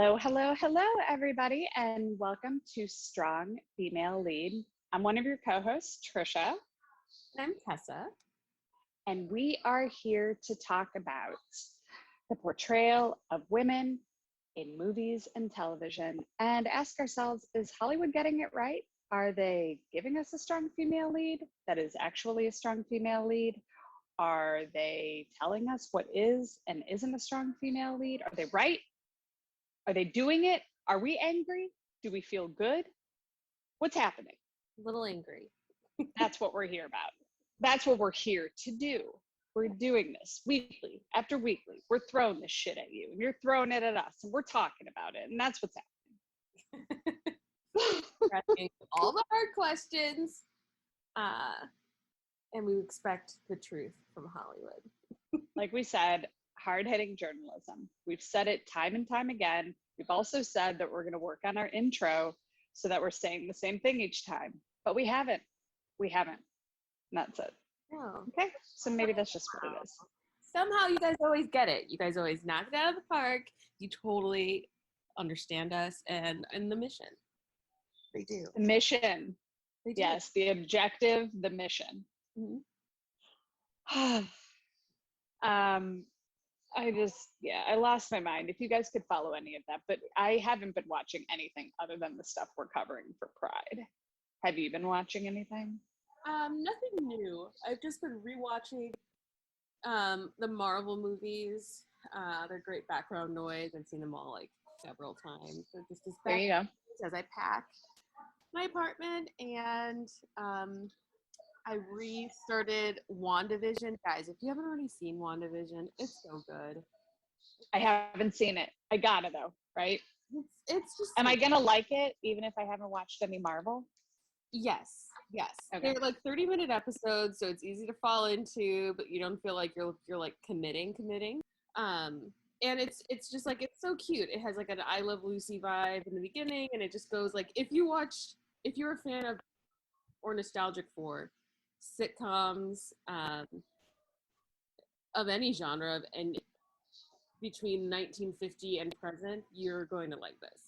Hello, hello, hello, everybody, and welcome to Strong Female Lead. I'm one of your co-hosts, Tricia. And I'm Tessa. And we are here to talk about the portrayal of women in movies and television and ask ourselves, is Hollywood getting it right? Are they giving us a strong female lead that is actually a strong female lead? Are they telling us what is and isn't a strong female lead? Are they right? Are they doing it? Are we angry? Do we feel good? What's happening? A little angry. That's what we're here about. That's what we're here to do. We're doing this weekly after weekly. We're throwing this shit at you and you're throwing it at us and we're talking about it. And that's what's happening. We're asking all the hard questions. And we expect the truth from Hollywood. Like we said, hard-hitting journalism. We've said it time and time again. We've also said that we're going to work on our intro so that we're saying the same thing each time, but we haven't. And that's it. No. Okay, so maybe that's just what it is. Somehow you guys always get it. You guys always knock it out of the park. You totally understand us and the mission. They do. The mission. They do. Yes, the objective, the mission. Mm-hmm. I lost my mind. If you guys could follow any of that, but I haven't been watching anything other than the stuff we're covering for Pride. Have you been watching anything? Nothing new. I've just been rewatching the Marvel movies. They're great background noise. I've seen them all like several times. So just as There you go. as I pack my apartment, and I restarted WandaVision. Guys, if you haven't already seen WandaVision, it's so good. I haven't seen it. I gotta though, right? It's just. Am I gonna like it even if I haven't watched any Marvel? Yes. Okay. They're like 30-minute episodes, so it's easy to fall into, but you don't feel like you're like committing. And it's just like, it's so cute. It has like an I Love Lucy vibe in the beginning, and it just goes like, if you're a fan of or nostalgic for sitcoms of any genre and between 1950 and present, you're going to like this.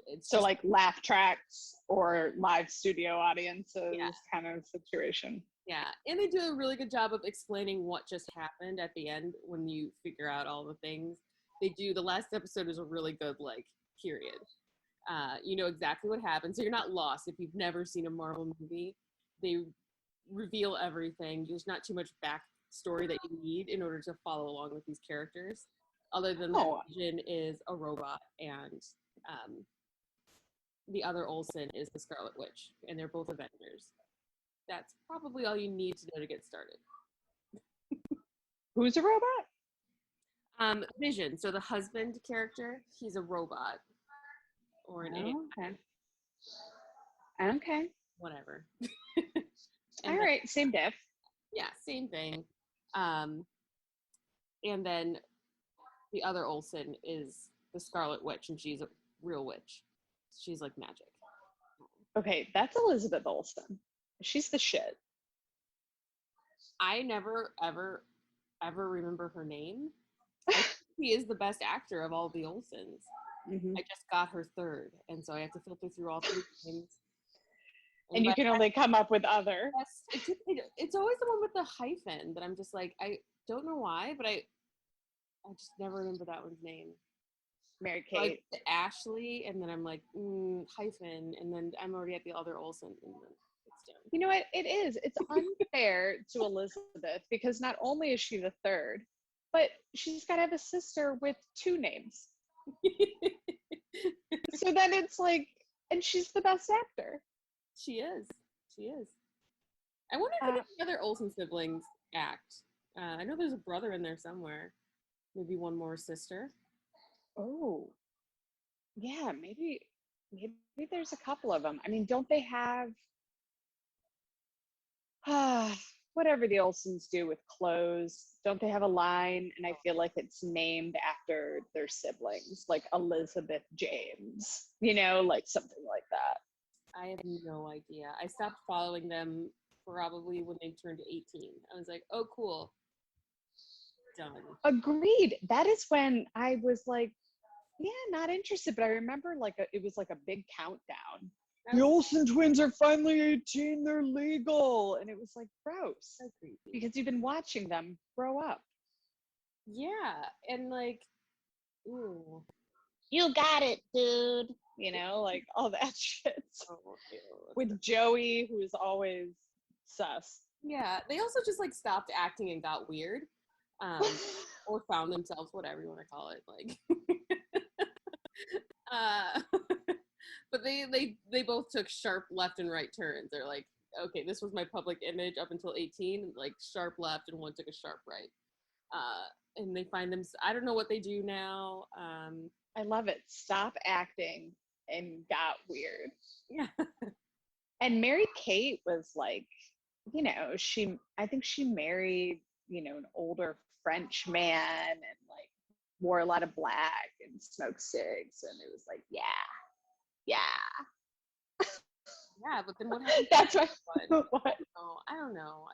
It's so just, like laugh tracks or live studio audiences Yeah. kind of situation. Yeah, and they do a really good job of explaining what just happened at the end when you figure out all the things. The last episode is a really good, like, period. You know exactly what happened, so you're not lost if you've never seen a Marvel movie. They reveal everything. There's not too much backstory that you need in order to follow along with these characters, other than that Vision is a robot and the other Olsen is the Scarlet Witch, and they're both Avengers. That's probably all you need to know to get started. Who's a robot? Vision. So the husband character, he's a robot or an AI. Okay. Whatever. All right, same diff. Yeah, same thing. And then the other Olsen is the Scarlet Witch, and she's a real witch. She's like magic. Okay, that's Elizabeth Olsen. She's the shit. I never, ever remember her name. I think she is the best actor of all the Olsens. Mm-hmm. I just got her third, and so I have to filter through all three names. And you can only come up with other. It's always the one with the hyphen that I'm just like, I don't know why, but I just never remember that one's name. Mary Kate. Like Ashley, and then I'm like, hyphen, and then I'm already at the other Olsen, and then it's done. You know what? It is. It's unfair to Elizabeth because not only is she the third, but she's got to have a sister with two names. So then it's like, and she's the best actor. She is. I wonder if any of the other Olsen siblings act. I know there's a brother in there somewhere. Maybe one more sister. Oh, yeah, maybe there's a couple of them. I mean, don't they have whatever the Olsens do with clothes? Don't they have a line? And I feel like it's named after their siblings, like Elizabeth James, like something like that. I have no idea. I stopped following them probably when they turned 18. I was like, oh, cool. Done. Agreed. That is when I was like, Yeah, not interested. But I remember like it was like a big countdown. That The was Olsen twins are finally 18. They're legal, and it was like gross so creepy. because you've been watching them grow up. Yeah, and like, ooh, You got it, dude. You know, like all that shit. oh, ew, With Joey, who's always sus. yeah. They also just like stopped acting and got weird, or found themselves, whatever you want to call it, like. uh, but they both took sharp left and right turns. They're like, okay, this was my public image up until 18, like sharp left, and one took a sharp right. And they find them. I don't know what they do now. I love it. Stop acting and got weird. Yeah. And Mary Kate was like, you know, I think she married, you know, an older French man and like wore a lot of black and smoked cigs. And it was like, yeah. Yeah, but then what happened? That's right. What? Oh, I don't know.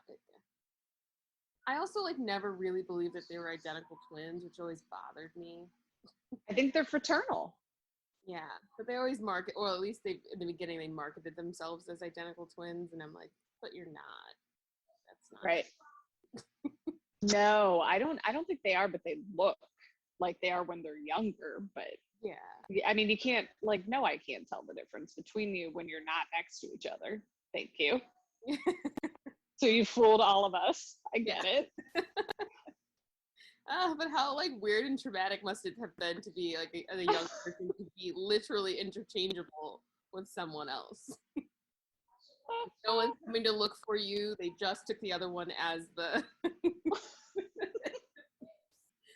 I also like never really believed that they were identical twins, which always bothered me. I think they're fraternal. Yeah, but they always market, or at least they in the beginning they marketed themselves as identical twins, and I'm like, but you're not. That's not Right. No, I don't think they are, but they look like they are when they're younger. But Yeah. I mean, you can't like, no, I can't tell the difference between you when you're not next to each other. Thank you. So you fooled all of us. I get it. But how like weird and traumatic must it have been to be like a young person to be literally interchangeable with someone else? No one's coming to look for you. They just took the other one as the.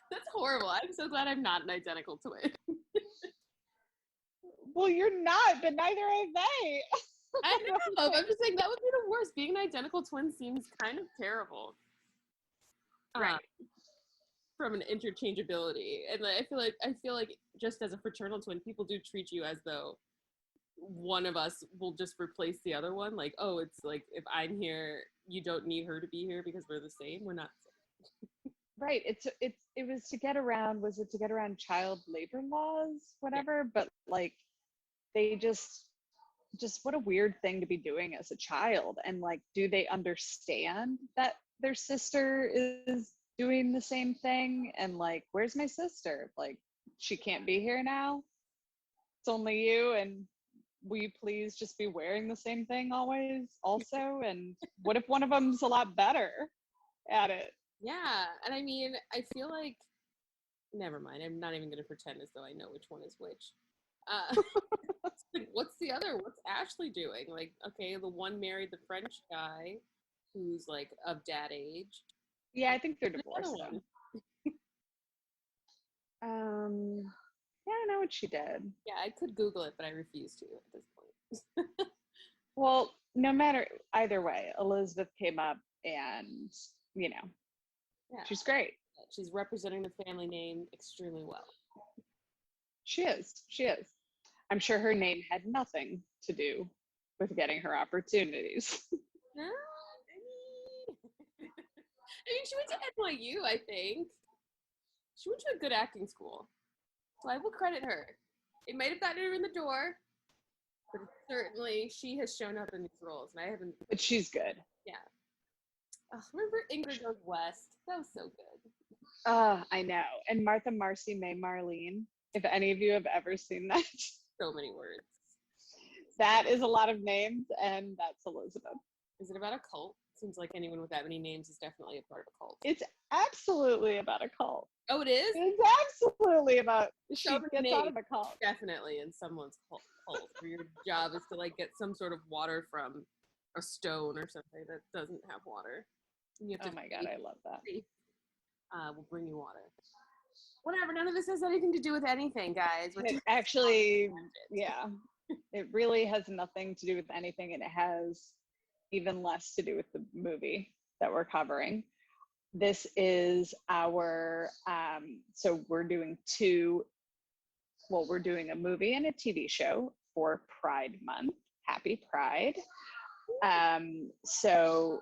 That's horrible. I'm so glad I'm not an identical twin. Well, you're not, but neither are they. I know. I'm just saying that would be the worst. Being an identical twin seems kind of terrible. Right. From an interchangeability, and I feel like just as a fraternal twin, people do treat you as though one of us will just replace the other one. Like, oh, it's like if I'm here, you don't need her to be here because we're the same. We're not. Right. It was to get around. Was it to get around child labor laws, whatever? Yeah. But like, they just what a weird thing to be doing as a child. And like, do they understand that their sister is doing the same thing? And like, where's my sister? Like, she can't be here now. It's only you. And will you please just be wearing the same thing always also? And what if one of them's a lot better at it? Yeah. And I mean, I feel like, never mind. I'm not even going to pretend as though I know which one is which. Like, what's the other? What's Ashley doing? Like, okay, the one married the French guy who's like of dad age. Yeah, I think they're divorced though. Yeah, I don't know what she did. Yeah, I could Google it, but I refuse to at this point. Well, no matter either way, Elizabeth came up and, you know, yeah, she's great. She's representing the family name extremely well. She is. I'm sure her name had nothing to do with getting her opportunities. No, I mean, she went to NYU, I think. She went to a good acting school. So I will credit her. It might have gotten her in the door, but certainly she has shown up in these roles, and I haven't. But she's good. Yeah. Remember Ingrid Goes West? That was so good. I know. And Martha, Marcy, May, Marlene. If any of you have ever seen that. So many words. That is a lot of names, and that's Elizabeth. Is it about a cult? Seems like anyone with that many names is definitely a part of a cult. It's absolutely about a cult. Oh, it is? It's absolutely about she gets out of a cult. Definitely in someone's cult where your job is to like get some sort of water from a stone or something that doesn't have water. And you have to oh my god, I love that. We'll bring you water. Whatever, none of this has anything to do with anything, guys. Actually, yeah. It really has nothing to do with anything, and it has even less to do with the movie that we're covering. This is our, so we're doing we're doing a movie and a TV show for Pride Month. Happy Pride. So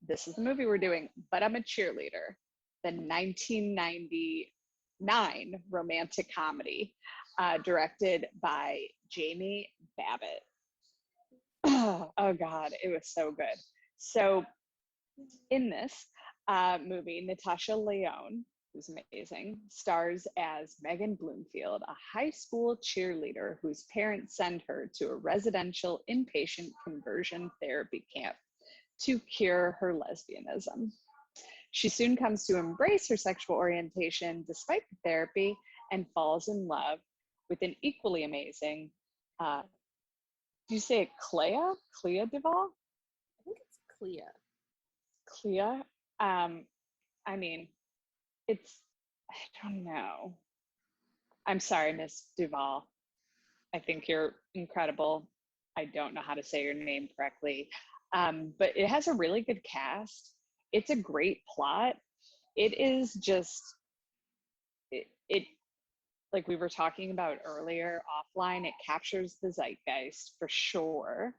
this is the movie we're doing, But I'm a Cheerleader, the 1999 romantic comedy. directed by Jamie Babbitt. Oh God, it was so good. So in this movie, Natasha Lyonne, who's amazing, stars as Megan Bloomfield, a high school cheerleader whose parents send her to a residential inpatient conversion therapy camp to cure her lesbianism. She soon comes to embrace her sexual orientation despite the therapy and falls in love with an equally amazing, do you say it Clea Duvall? I think it's Clea. Clea? I mean, I don't know. I'm sorry, Miss Duvall. I think you're incredible. I don't know how to say your name correctly. But it has a really good cast. It's a great plot. It is just, it like we were talking about earlier offline, it captures the zeitgeist for sure.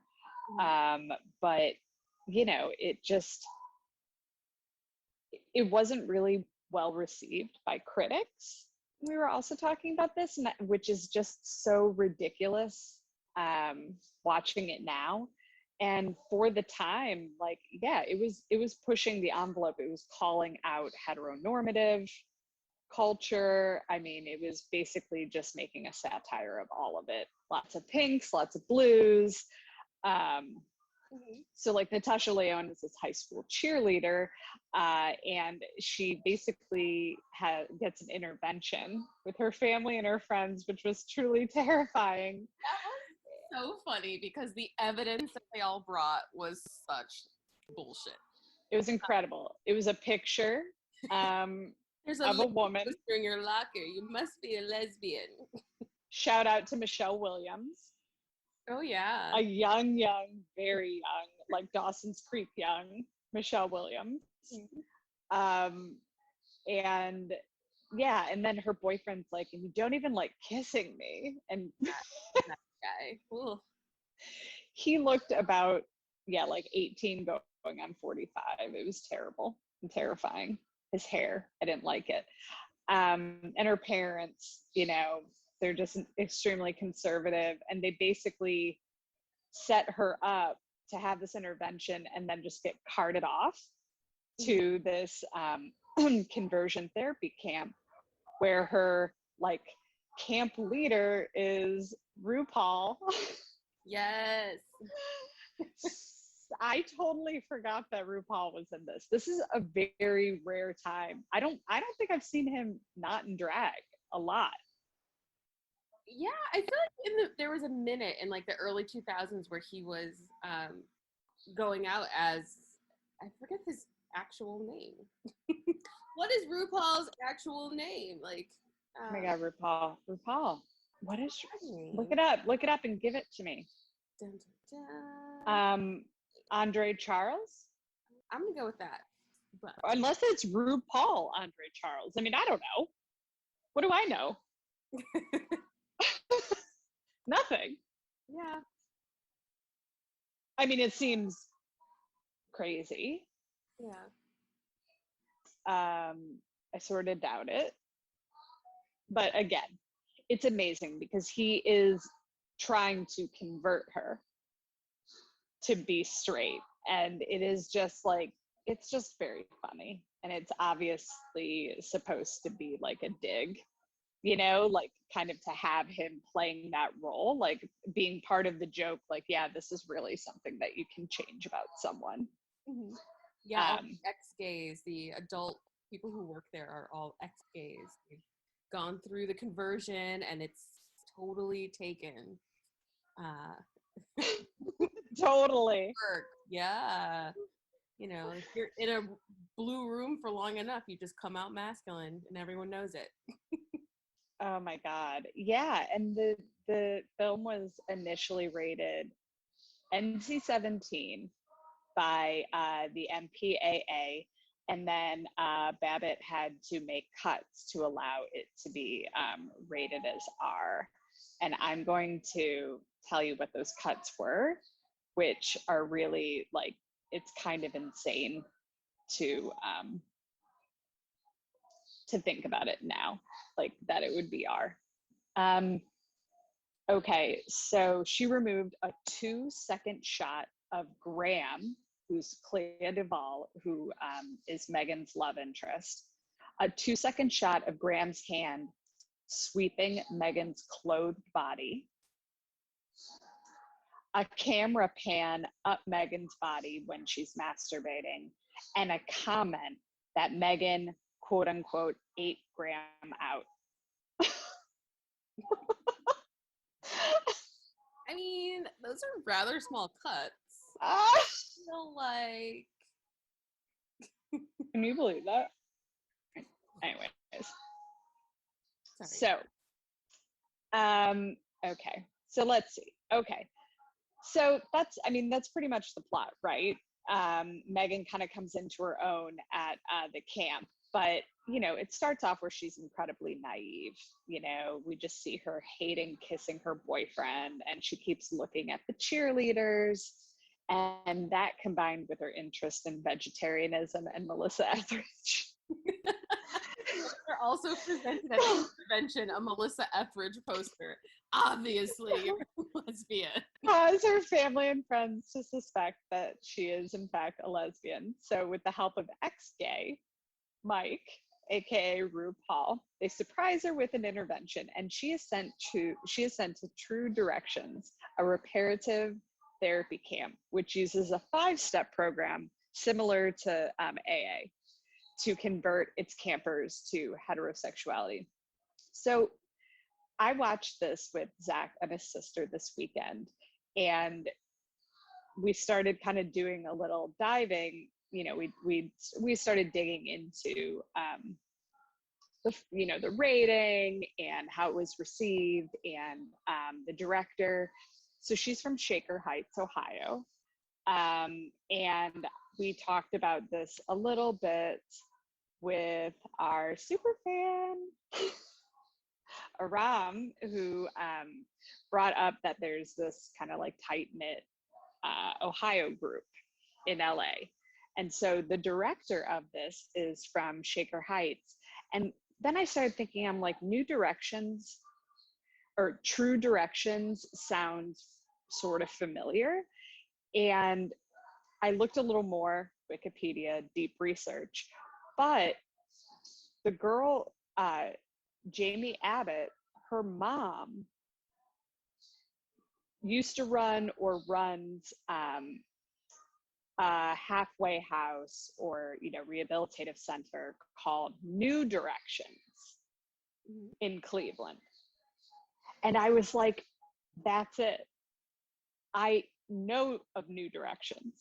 But you know, it wasn't really well received by critics. We were also talking about this, which is just so ridiculous watching it now. And for the time, like, yeah, it was pushing the envelope. It was calling out heteronormative culture. I mean, it was basically just making a satire of all of it. Lots of pinks, lots of blues. So like Natasha Lyonne is this high school cheerleader, and she basically gets an intervention with her family and her friends, which was truly terrifying. That was so funny because the evidence that they all brought was such bullshit. It was incredible. It was a picture There's of a woman in your locker. You must be a lesbian. Shout out to Michelle Williams. Oh yeah. A young, very young, like Dawson's Creek young Michelle Williams. And yeah, and then her boyfriend's like, and you don't even like kissing me. And that guy. Ooh. He looked about, yeah, like 18 going on 45. It was terrible and terrifying. His hair, I didn't like it. And her parents, you know, they're just extremely conservative, and they basically set her up to have this intervention and then just get carted off to this conversion therapy camp where her like camp leader is RuPaul. Yes. I totally forgot that RuPaul was in this. This is a very rare time. I don't think I've seen him not in drag a lot. Yeah, I feel like there was a minute in like the early 2000s where he was going out as, I forget his actual name. What is RuPaul's actual name? Like, oh my God, RuPaul. What is your name? Look it up and give it to me. Dun, dun, dun. Andre Charles? I'm gonna go with that. But unless it's RuPaul Andre Charles. I mean, I don't know. What do I know? Nothing. Yeah. I mean, it seems crazy. Yeah. I sort of doubt it. But again, it's amazing because he is trying to convert her to be straight. And it is just like, it's just very funny. And it's obviously supposed to be like a dig, you know, like kind of to have him playing that role, like being part of the joke, like, yeah, this is really something that you can change about someone. Mm-hmm. Yeah, all ex-gays, the adult people who work there are all ex-gays. They've gone through the conversion and it's totally taken. Totally. Yeah. You know, if you're in a blue room for long enough, you just come out masculine and everyone knows it. Oh my God. Yeah. And the film was initially rated NC-17 by the MPAA. And then Babbitt had to make cuts to allow it to be rated as R. And I'm going to tell you what those cuts were, which are really like, it's kind of insane to think about it now, like that it would be R. Um, okay, so she removed a 2-second shot of Graham, who's Clea Duvall, who is Megan's love interest. A 2-second shot of Graham's hand sweeping Megan's clothed body. A camera pan up Megan's body when she's masturbating, and a comment that Megan, quote unquote, ate Graham out. I mean, those are rather small cuts. Ah, So, like, can you believe that? Anyways, sorry. so, okay, so let's see. Okay, so that's pretty much the plot, right? Megan kind of comes into her own at the camp, but it starts off where she's incredibly naive. We just see her hating kissing her boyfriend, and she keeps looking at the cheerleaders, and that combined with her interest in vegetarianism and Melissa Etheridge. They're also presented at the convention a Melissa Etheridge poster. Obviously, lesbian. Cause her family and friends to suspect that she is in fact a lesbian. So with the help of ex-gay Mike, aka RuPaul, they surprise her with an intervention, and she is sent to True Directions, a reparative therapy camp, which uses a 5-step program similar to AA to convert its campers to heterosexuality. So I watched this with Zach and his sister this weekend, and we started kind of doing a little diving. We started digging into the rating and how it was received, and the director. So she's from Shaker Heights, Ohio, and we talked about this a little bit with our super fan Aram, who brought up that there's this kind of like tight-knit Ohio group in LA. And so the director of this is from Shaker Heights. And then I started thinking, I'm like, New Directions or True Directions sounds sort of familiar. And I looked a little more, Wikipedia, deep research, but the girl, Jamie Abbott, her mom used to run or runs a halfway house or rehabilitative center called New Directions in Cleveland. And I was like, that's it. I know of New Directions.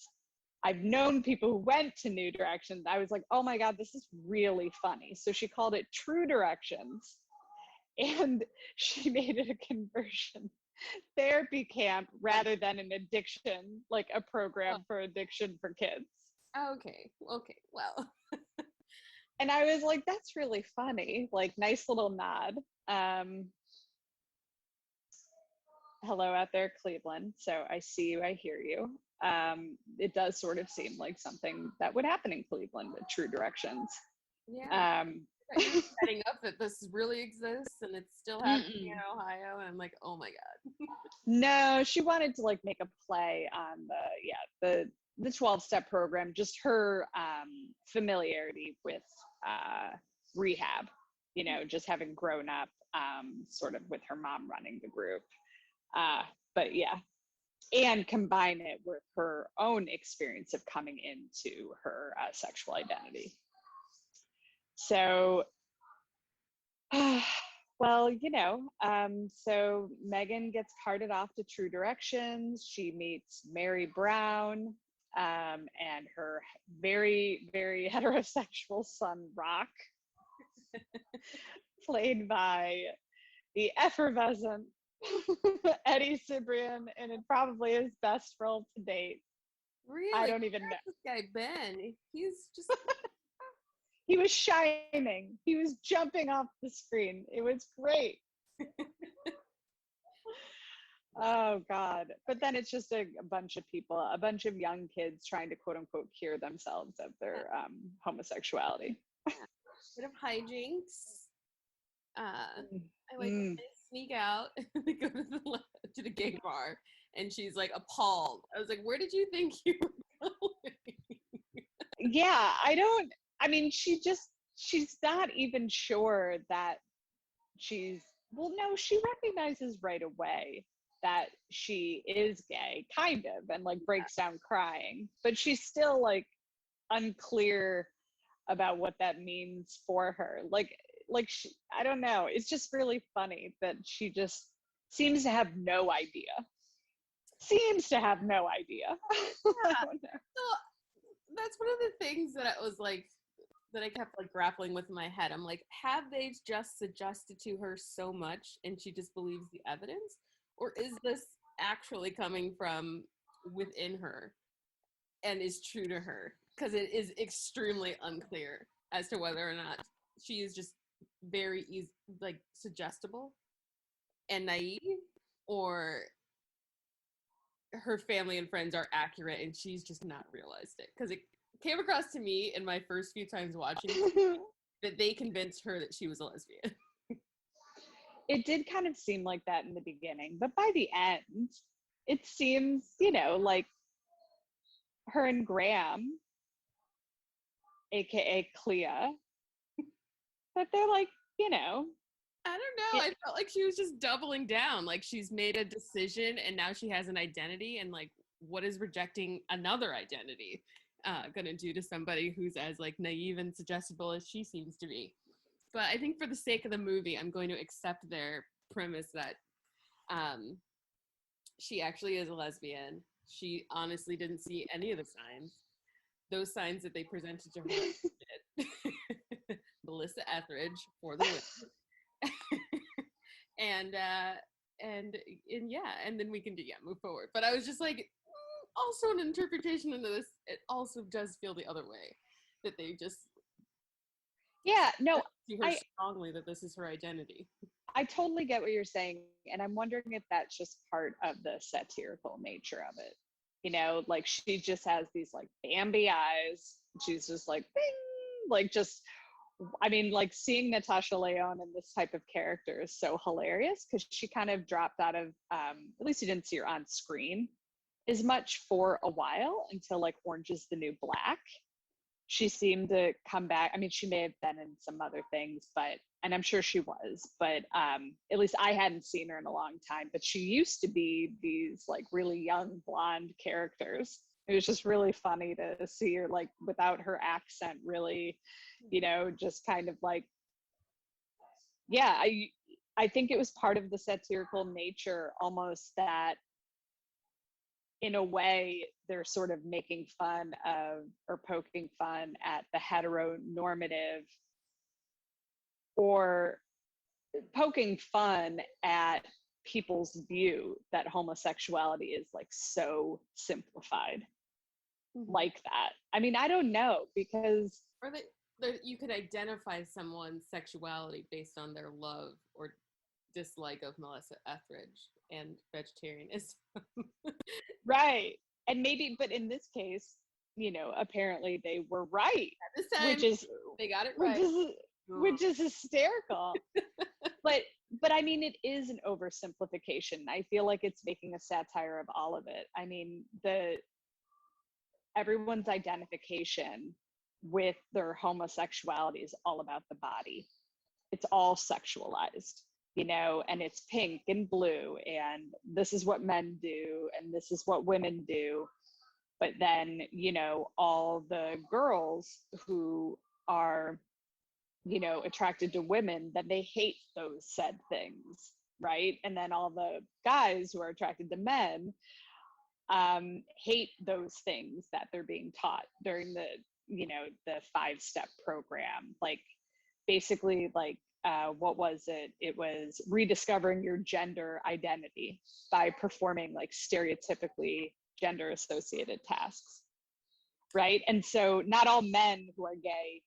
I've known people who went to New Directions. I was like, oh my God, this is really funny. So she called it True Directions, and she made it a conversion therapy camp rather than an addiction, like a program for addiction for kids. Okay, well. And I was like, that's really funny. Like, nice little nod. Hello out there, Cleveland. So I see you, I hear you. It does sort of seem like something that would happen in Cleveland with True Directions. Yeah. You're setting up that this really exists and it's still happening in Ohio, and I'm like, oh my God. No, she wanted to like make a play on the 12-step program, just her familiarity with rehab, just having grown up sort of with her mom running the group. But yeah, and combine it with her own experience of coming into her sexual identity. So, well, so Megan gets carted off to True Directions. She meets Mary Brown and her very, very heterosexual son, Rock, played by the effervescent Eddie Cibrian, and in probably his best role to date. Really? I don't even know. This guy Ben, he's just he was shining. He was jumping off the screen. It was great. Oh God. But then it's just a bunch of people, a bunch of young kids trying to quote unquote cure themselves of their homosexuality. bit of hijinks. I like sneak out and they go to the gay bar, and she's like appalled. I was like, where did you think you were going? Yeah, I mean, she's not even sure that well, no, she recognizes right away that she is gay, kind of, and like breaks down crying, but she's still like unclear about what that means for her. I don't know. It's just really funny that she just seems to have no idea. Seems to have no idea. Yeah. So that's one of the things that I was like, that I kept like grappling with in my head. I'm like, have they just suggested to her so much and she just believes the evidence? Or is this actually coming from within her and is true to her? Because it is extremely unclear as to whether or not she is just very easy, like suggestible and naive, or her family and friends are accurate and she's just not realized it. Because it came across to me in my first few times watching that they convinced her that she was a lesbian. It did kind of seem like that in the beginning, but by the end, it seems, like her and Graham, aka Clea, that they're like, I don't know. I felt like she was just doubling down. Like she's made a decision and now she has an identity, and like, what is rejecting another identity gonna do to somebody who's as like naive and suggestible as she seems to be? But I think for the sake of the movie, I'm going to accept their premise that she actually is a lesbian. She honestly didn't see any of the signs. Those signs that they presented to her. Melissa Etheridge for the win. and yeah, and then we can move forward. But I was just like, also an interpretation into this, it also does feel the other way, that they just see her strongly that this is her identity. I totally get what you're saying, and I'm wondering if that's just part of the satirical nature of it. Like she just has these like Bambi eyes. She's just like bing, like just, I mean, like seeing Natasha Lyonne in this type of character is so hilarious, because she kind of dropped out of, at least you didn't see her on screen as much for a while until like Orange is the New Black. She seemed to come back. I mean, she may have been in some other things, and I'm sure she was, but at least I hadn't seen her in a long time. But she used to be these like really young blonde characters. It was just really funny to see her like without her accent, really, just kind of like, yeah, I think it was part of the satirical nature almost, that in a way they're sort of making fun of or poking fun at the heteronormative, or poking fun at people's view that homosexuality is like so simplified. Mm-hmm. Like that. I mean, I don't know, because or you could identify someone's sexuality based on their love or dislike of Melissa Etheridge and vegetarianism. Right. And maybe, but in this case, apparently they were right. This time, they got it right. Which is hysterical. but I mean, it is an oversimplification. I feel like it's making a satire of all of it. I mean, everyone's identification with their homosexuality is all about the body. It's all sexualized, and it's pink and blue, and this is what men do, and this is what women do. But then, all the girls who are, attracted to women, then they hate those said things, right? And then all the guys who are attracted to men hate those things that they're being taught during the 5-step program. Like basically, like what was it? It was rediscovering your gender identity by performing like stereotypically gender associated tasks, right? And so not all men who are gay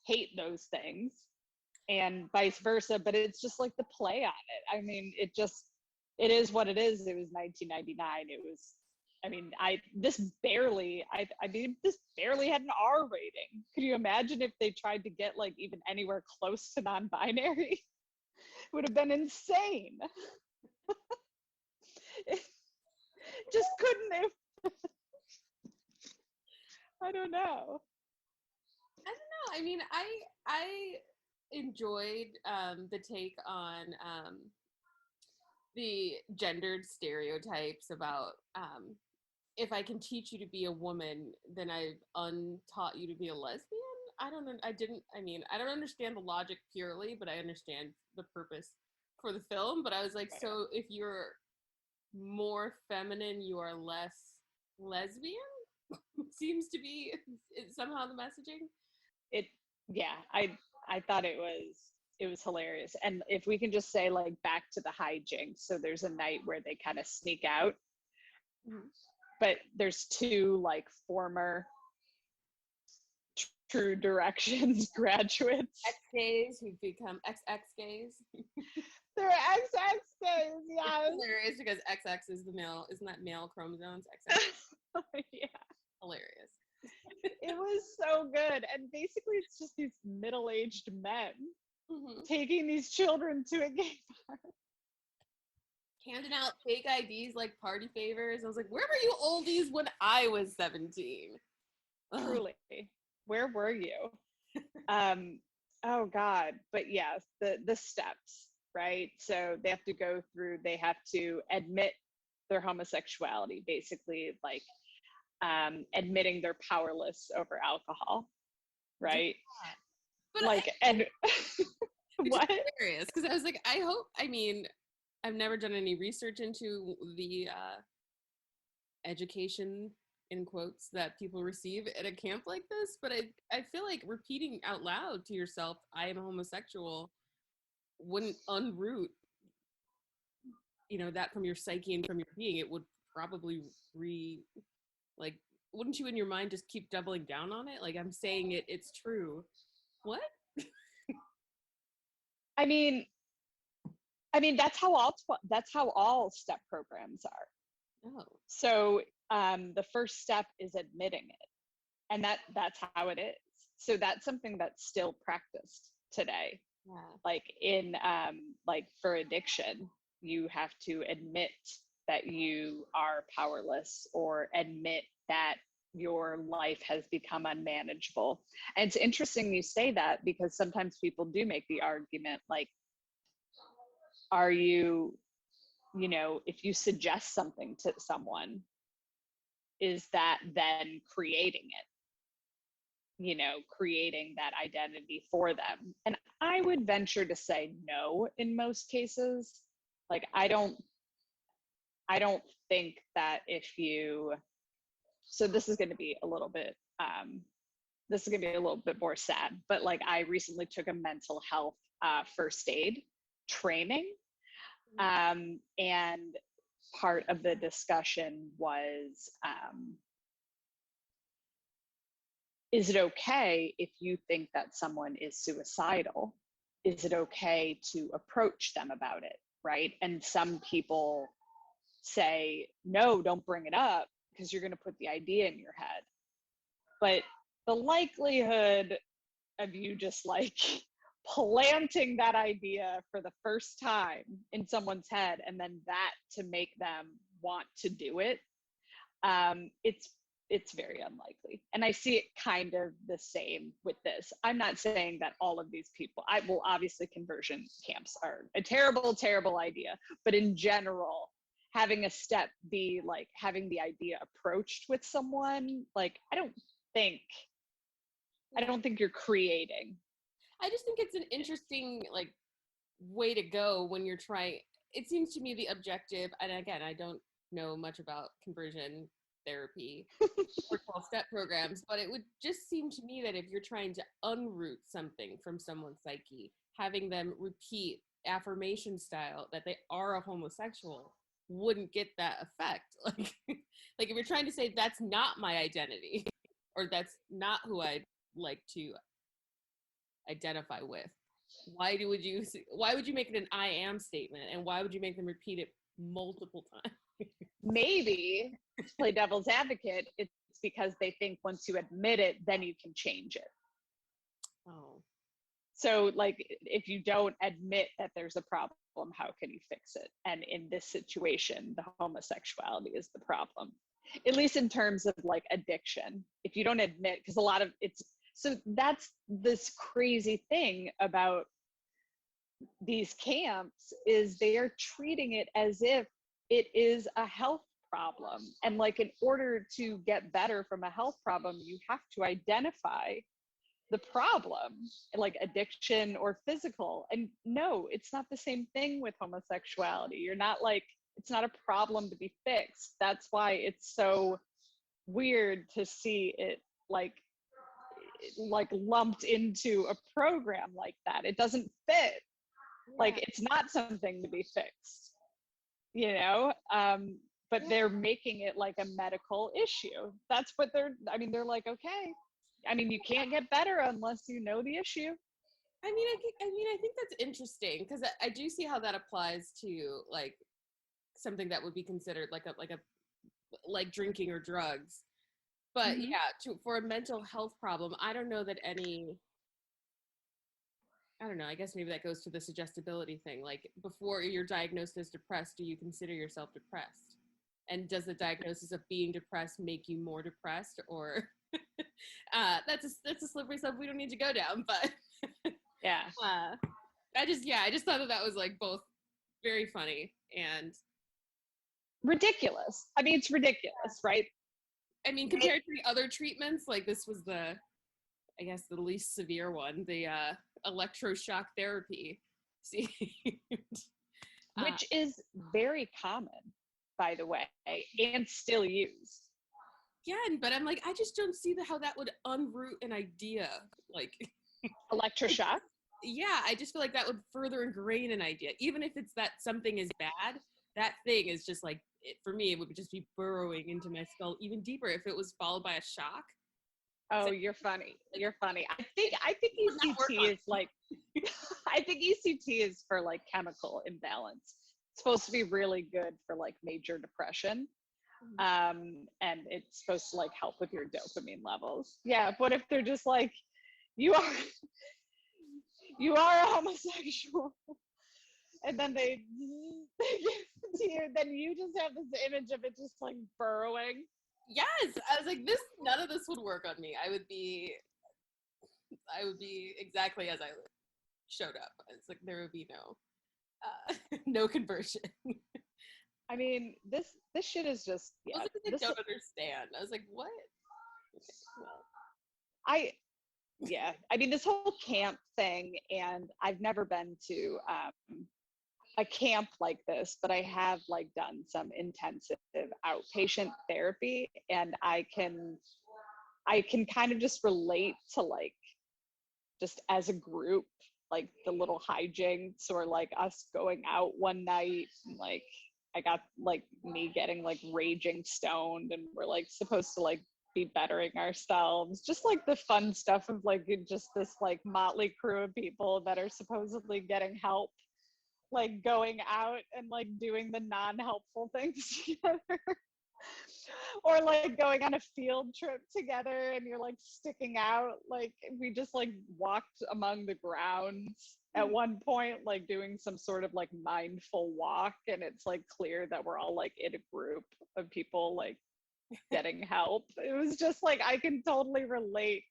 hate those things, and vice versa, but it's just like the play on it. I mean, it is what it is. It was 1999. It was, I mean, this barely had an R rating. Could you imagine if they tried to get like even anywhere close to non-binary? Would have been insane. It just couldn't have. I don't know. I mean, I enjoyed the take on the gendered stereotypes about if I can teach you to be a woman, then I've untaught you to be a lesbian. I don't know. I don't understand the logic purely, but I understand the purpose for the film. But I was like, so if you're more feminine, you are less lesbian? Seems to be somehow the messaging. I thought it was hilarious. And if we can just say, like, back to the hijinks, so there's a night where they kind of sneak out, but there's two like former True Directions graduates, X-gays who become XX gays. They're XX gays, yes. Hilarious because XX is the male, isn't that male chromosomes? XX. Yeah. Hilarious. It was so good. And basically it's just these middle-aged men taking these children to a gay bar. Handing out fake IDs like party favors. I was like, where were you oldies when I was 17? Truly. Where were you? Oh God. But yes, the steps, right? So they have to admit their homosexuality, basically, like admitting they're powerless over alcohol, right? But like, and what? Hilarious, because I was like, I've never done any research into the education, in quotes, that people receive at a camp like this, but I feel like repeating out loud to yourself, I am a homosexual, wouldn't unroot, that from your psyche and from your being. It would probably wouldn't you in your mind just keep doubling down on it? Like, I'm saying it, it's true. What? I mean, that's how all step programs are. Oh. So the first step is admitting it, and that's how it is. So that's something that's still practiced today. Yeah. Like in like for addiction, you have to admit that you are powerless, or admit that your life has become unmanageable. And it's interesting you say that, because sometimes people do make the argument, like, are you, if you suggest something to someone, is that then creating it, creating that identity for them? And I would venture to say no in most cases. Like, I don't think that so this is going to be a little bit more sad, but like, I recently took a mental health first aid training, and part of the discussion was, is it okay if you think that someone is suicidal? Is it okay to approach them about it, right? And some people say, no, don't bring it up, because you're going to put the idea in your head. But the likelihood of you just like planting that idea for the first time in someone's head, and then that to make them want to do it, it's very unlikely. And I see it kind of the same with this. I'm not saying that all of these people, obviously conversion camps are a terrible, terrible idea, but in general, having a step be like having the idea approached with someone, like, I don't think you're creating. I just think it's an interesting way to go when you're trying. It seems to me the objective, and again, I don't know much about conversion therapy or 12-step programs, but it would just seem to me that if you're trying to unroot something from someone's psyche, having them repeat affirmation style that they are a homosexual wouldn't get that effect. Like if you're trying to say that's not my identity, or that's not who I'd like to identify with, why would you make it an I am statement, and why would you make them repeat it multiple times? Maybe, to play devil's advocate, it's because they think once you admit it, then you can change it. Oh, So like, if you don't admit that there's a problem, how can you fix it? And in this situation, the homosexuality is the problem, at least in terms of like addiction. If you don't admit, because a lot of it's, so that's this crazy thing about these camps, is they are treating it as if it is a health problem. And like, in order to get better from a health problem, you have to identify the problem, like addiction or physical. And no, it's not the same thing with homosexuality. You're not like, it's not a problem to be fixed. That's why it's so weird to see it like lumped into a program like that. It doesn't fit. Yeah. Like, it's not something to be fixed, you know? But they're making it like a medical issue. That's what they're like, okay, I mean, you can't get better unless you know the issue. I mean, I think that's interesting, because I do see how that applies to like something that would be considered like drinking or drugs. But Mhm. yeah, for a mental health problem, I don't know, I guess maybe that goes to the suggestibility thing. Like, before you're diagnosed as depressed, do you consider yourself depressed? And does the diagnosis of being depressed make you more depressed? Or that's a slippery slope we don't need to go down. But Yeah. I just thought that was like both very funny and Ridiculous. I mean, it's ridiculous, right? I mean, compared to the other treatments, like this was I guess the least severe one, the electroshock therapy. See, Which is very common, by the way, and still used. yeah, but I'm like, I just don't see how that would unroot an idea. Like, Electroshock. yeah, I just feel like that would further ingrain an idea, even if it's that something is bad. That thing is just like, for me, it would just be burrowing into my skull even deeper if it was followed by a shock. Oh, So, you're funny. You're funny. I think would not work ECT on is like, I think ECT is for like chemical imbalance. It's supposed to be really good for like major depression. And it's supposed to like help with your dopamine levels. Yeah. What if they're just like, you are a homosexual, and then they give it to you, then you just have this image of it just like burrowing. Yes, I was like, none of this would work on me. I would be exactly as I showed up. It's like there would be no conversion. I mean, this shit is just, yeah. Most of I don't understand. I was like, what? Okay, well. I mean, this whole camp thing, and I've never been to a camp like this, but I have like done some intensive outpatient therapy, and I can kind of just relate to like, just as a group, like the little hijinks, or like us going out one night, and like I got like me getting like raging stoned, and we're like supposed to like be bettering ourselves, just like the fun stuff of like just this like motley crew of people that are supposedly getting help, like going out and like doing the non-helpful things together. Or like going on a field trip together, and you're like sticking out. Like, we just like walked among the grounds at one point, like doing some sort of like mindful walk, and it's like clear that we're all like in a group of people like getting help. It was just like, I can totally relate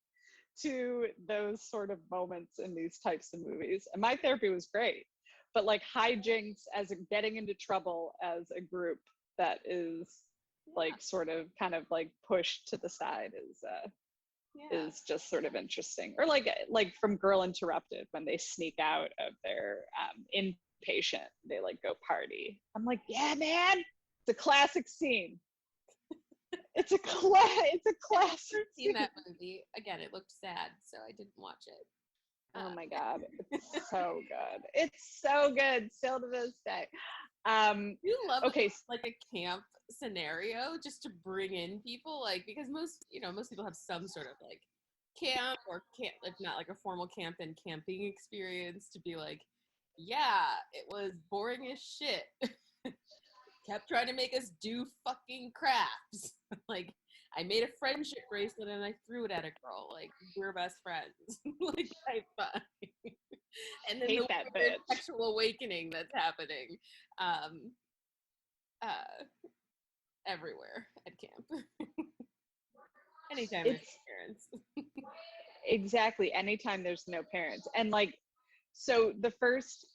to those sort of moments in these types of movies. And my therapy was great, but like hijinks as getting into trouble as a group that is like sort of kind of like pushed to the side is just sort of interesting. Or like from Girl Interrupted, when they sneak out of their inpatient, they like go party. I'm like, yeah, man, it's a classic scene. It's a classic. I've seen that movie. Again, it looked sad, so I didn't watch it. Oh my God, it's so good. It's so good, still to this day. You love okay, like a camp scenario just to bring in people, like, because most people have some sort of like camp, or camp, if not like a formal camp and camping experience, to be like, yeah, it was boring as shit. Kept trying to make us do fucking crafts. Like, I made a friendship bracelet and I threw it at a girl. Like, we're best friends. Like, type fun. And then Hate the that weird bitch. sexual awakening that's happening everywhere at camp. Anytime there's parents. Exactly. Anytime there's no parents. And like, so the first,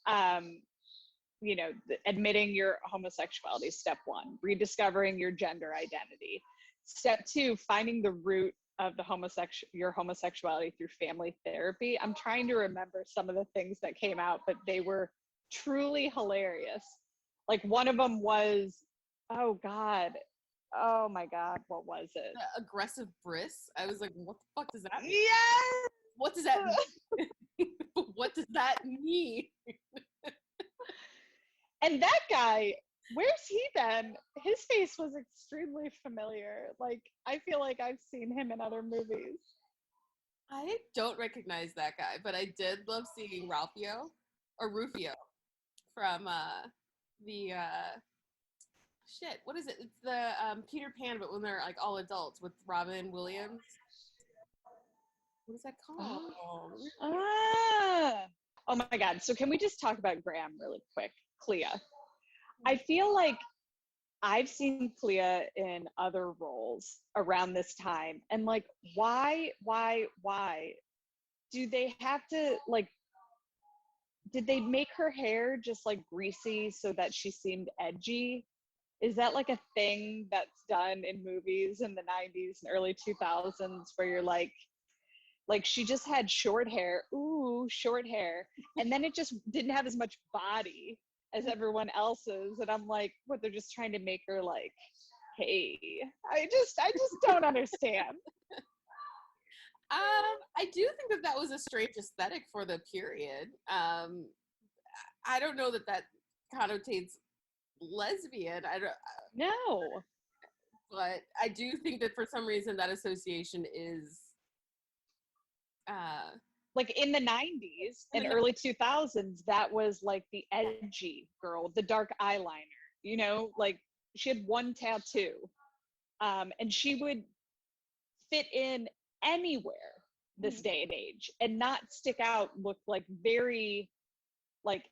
admitting your homosexuality, step one, rediscovering your gender identity. Step two, finding the root of your homosexuality through family therapy. I'm trying to remember some of the things that came out, but they were truly hilarious. Like one of them was, oh my God, what was it? The aggressive bris. I was like, what the fuck does that mean? Yes! What does that mean? What does that mean? And that guy, where's he been? His face was extremely familiar. Like, I feel like I've seen him in other movies. I don't recognize that guy, but I did love seeing Rufio from the shit. What is it? It's the Peter Pan, but when they're like all adults with Robin Williams. What is that called? Oh my God. So can we just talk about Graham really quick? Clea. I feel like I've seen Clea in other roles around this time. And like, why do they have to like, did they make her hair just like greasy so that she seemed edgy? Is that like a thing that's done in movies in the 90s and early 2000s where you're like she just had short hair, and then it just didn't have as much body as everyone else's, and I'm like, what, they're just trying to make her like, hey, I just don't understand. I do think that was a strange aesthetic for the period. I don't know that connotates lesbian. I don't. No. But I do think that for some reason that association is like in the 90s and early 2000s, that was like the edgy girl, the dark eyeliner, like she had one tattoo, and she would fit in anywhere this day and age and not stick out, look like very, like,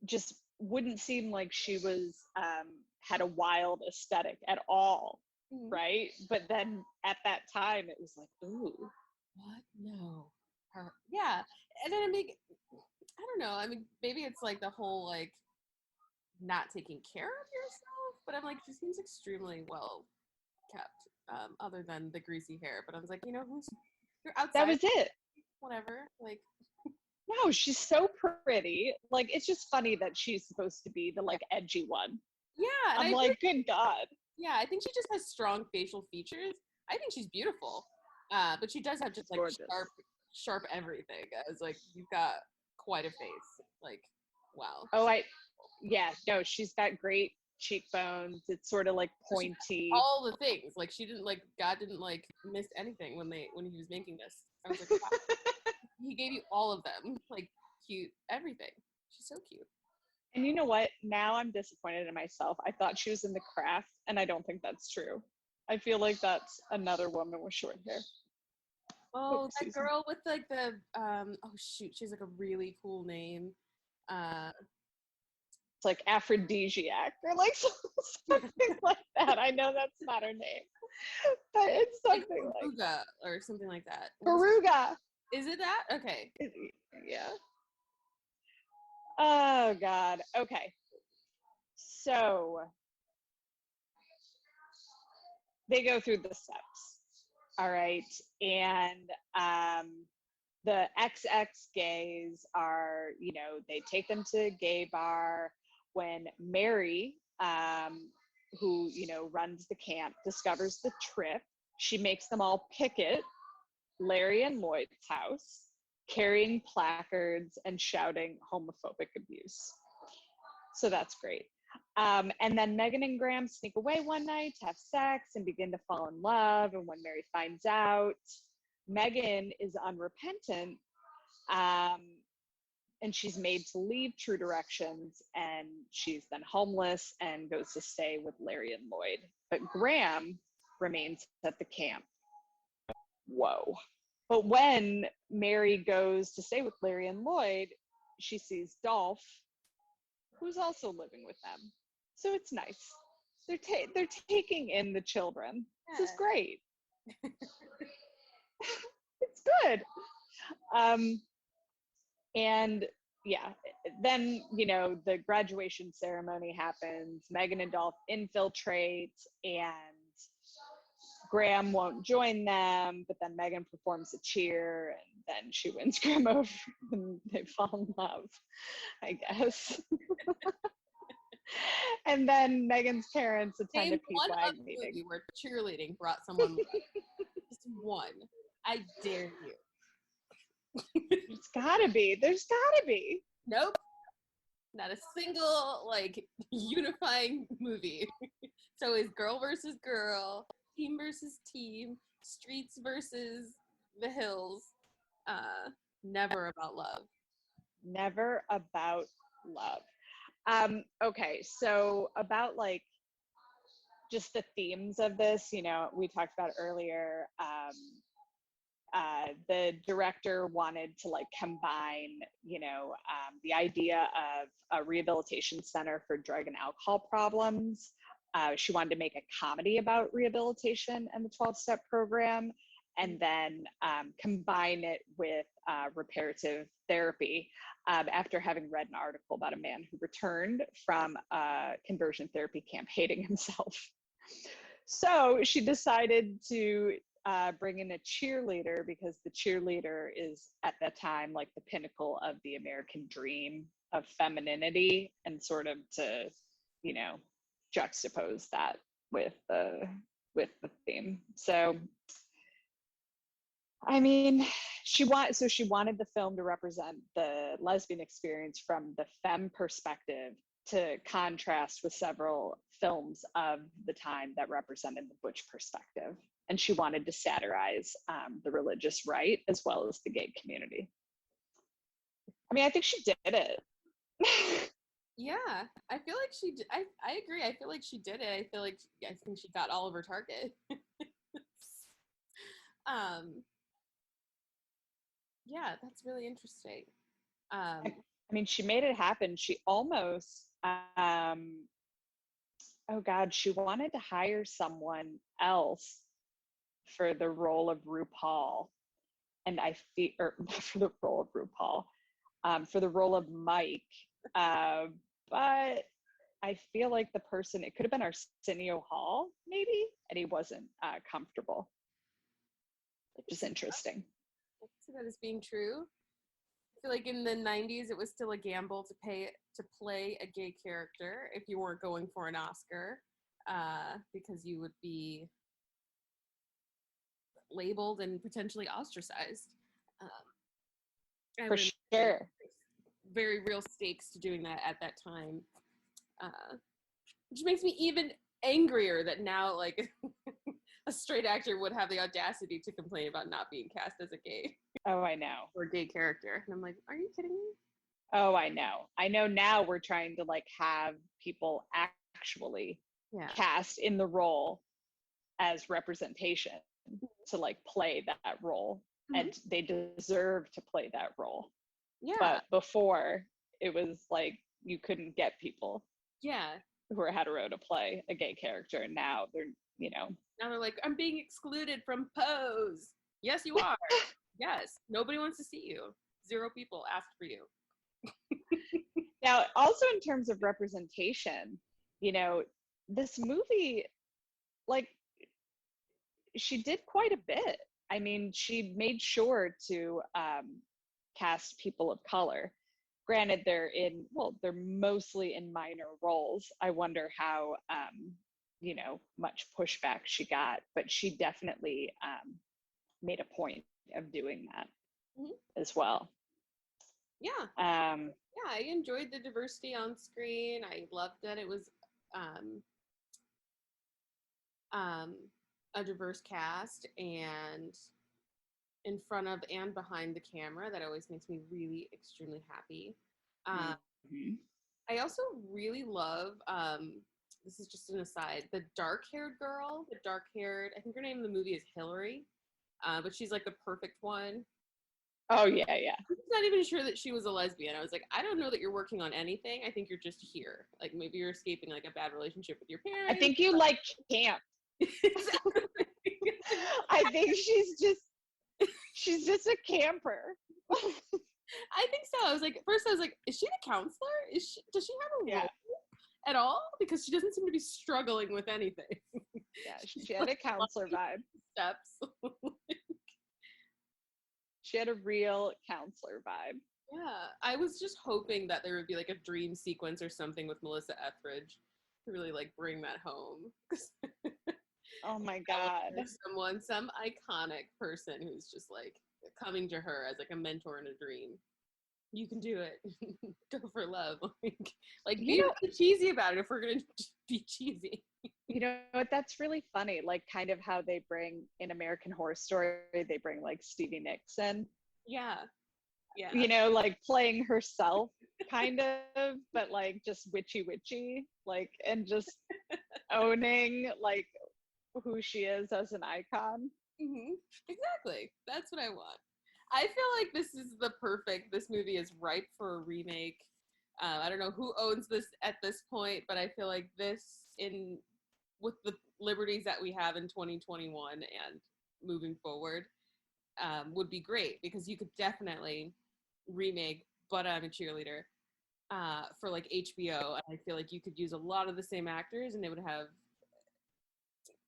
just wouldn't seem like she was had a wild aesthetic at all, right? But then at that time it was like, ooh, what? No. Her. Yeah. And then I don't know, I mean, maybe it's like the whole like not taking care of yourself, but I'm like, she seems extremely well kept, other than the greasy hair. But I was like, you're outside, that was it, whatever, like. No, she's so pretty. Like, it's just funny that she's supposed to be the like edgy one. Yeah, I'm like, good God. Yeah, I think she just has strong facial features. I think she's beautiful, but she does have just like sharp everything. I was like, you've got quite a face. Like, wow. Oh, no, she's got great cheekbones. It's sort of like pointy. All the things. Like, she didn't like, God didn't like miss anything when he was making this. I was like, wow. He gave you all of them, like cute, everything. She's so cute. And you know what? Now I'm disappointed in myself. I thought she was in The Craft, and I don't think that's true. I feel like that's another woman with short hair. Oh, that girl with like the oh shoot, she has like a really cool name. It's like Aphrodisiac or like something like that. I know that's not her name, but it's something like Veruga or something like that. Veruga. Is it that? Okay. Yeah. Oh God. Okay. So they go through the steps. All right. And the XX gays are, they take them to a gay bar. When Mary, who, runs the camp, discovers the trip, she makes them all picket Larry and Lloyd's house, carrying placards and shouting homophobic abuse. So that's great. And then Megan and Graham sneak away one night to have sex and begin to fall in love. And when Mary finds out, Megan is unrepentant, and she's made to leave True Directions, and she's then homeless and goes to stay with Larry and Lloyd. But Graham remains at the camp. Whoa. But when Mary goes to stay with Larry and Lloyd, she sees Dolph, who's also living with them. So it's nice. They're taking in the children. Yeah. This is great. It's good. And yeah, then, the graduation ceremony happens. Megan and Dolph infiltrate, and Graham won't join them, but then Megan performs a cheer, and then she wins Graham over, and they fall in love, I guess. And then Megan's parents attend a P-Flag meeting. Movie where cheerleading brought someone love. Just one. I dare you. There's gotta be. Nope. Not a single unifying movie. So it's girl versus girl, team versus team, streets versus the hills. Never about love. Never about love. Okay, so about just the themes of this, we talked about earlier. The director wanted to combine, the idea of a rehabilitation center for drug and alcohol problems. She wanted to make a comedy about rehabilitation and the 12-step program, and then combine it with reparative therapy, after having read an article about a man who returned from a conversion therapy camp hating himself. So she decided to bring in a cheerleader, because the cheerleader is at that time the pinnacle of the American dream of femininity, and sort of to juxtapose that with the theme. So I mean, she wanted the film to represent the lesbian experience from the femme perspective, to contrast with several films of the time that represented the butch perspective. And she wanted to satirize the religious right as well as the gay community. I mean, I think she did it. Yeah, I feel like she did. I agree. I feel like she did it. I think she got all of her target. Yeah, that's really interesting. I mean, she made it happen. She almost, she wanted to hire someone else for the role of RuPaul. And for the role of RuPaul, for the role of Mike. But I feel like the person, it could have been Arsenio Hall, maybe, and he wasn't comfortable. Just interesting. I can see that as being true. I feel like in the 90s, it was still a gamble to play a gay character if you weren't going for an Oscar, because you would be labeled and potentially ostracized. For sure. Very real stakes to doing that at that time, which makes me even angrier that now a straight actor would have the audacity to complain about not being cast as a gay I know. or gay character. And I'm like, are you kidding me? Oh, I know now we're trying to have people actually cast in the role as representation to play that role. Mm-hmm. And they deserve to play that role. Yeah. But before, it was you couldn't get people who are hetero to play a gay character. And now they're, Now they're I'm being excluded from Pose. Yes, you are. Yes. Nobody wants to see you. 0 people asked for you. Now, also in terms of representation, this movie, she did quite a bit. I mean, she made sure to cast people of color. Granted, they're mostly in minor roles. I wonder how, much pushback she got, but she definitely made a point of doing that as well. Yeah. I enjoyed the diversity on screen. I loved that it was a diverse cast, and in front of and behind the camera. That always makes me really extremely happy. I also really love, this is just an aside, the dark-haired girl, I think her name in the movie is Hillary, but she's the perfect one. Oh yeah, yeah. I'm not even sure that she was a lesbian. I was like, I don't know that you're working on anything. I think you're just here. Like maybe you're escaping like a bad relationship with your I parents. think you like camp. I think she's just a camper. I think so. I was like, first I was like, is she the counselor? Does she have a role at all? Because she doesn't seem to be struggling with anything. Yeah, she had a counselor vibe. Steps. She had a real counselor vibe. Yeah, I was just hoping that there would be like a dream sequence or something with Melissa Etheridge to really like bring that home. Oh my god. Some iconic person who's just like coming to her as like a mentor in a dream. You can do it. Go for love. Like be really cheesy about it if we're gonna be cheesy. You know what? That's really funny. Like kind of how they bring in American Horror Story, they bring like Stevie Nicks in. Yeah. Yeah. You know, like playing herself kind of, but like just witchy, like, and just owning like who she is as an icon. Mm-hmm. Exactly. That's what I want. I feel like this movie is ripe for a remake. I don't know who owns this at this point, but I feel like with the liberties that we have in 2021 and moving forward, would be great because you could definitely remake But I'm a Cheerleader for like HBO, and I feel like you could use a lot of the same actors and it would have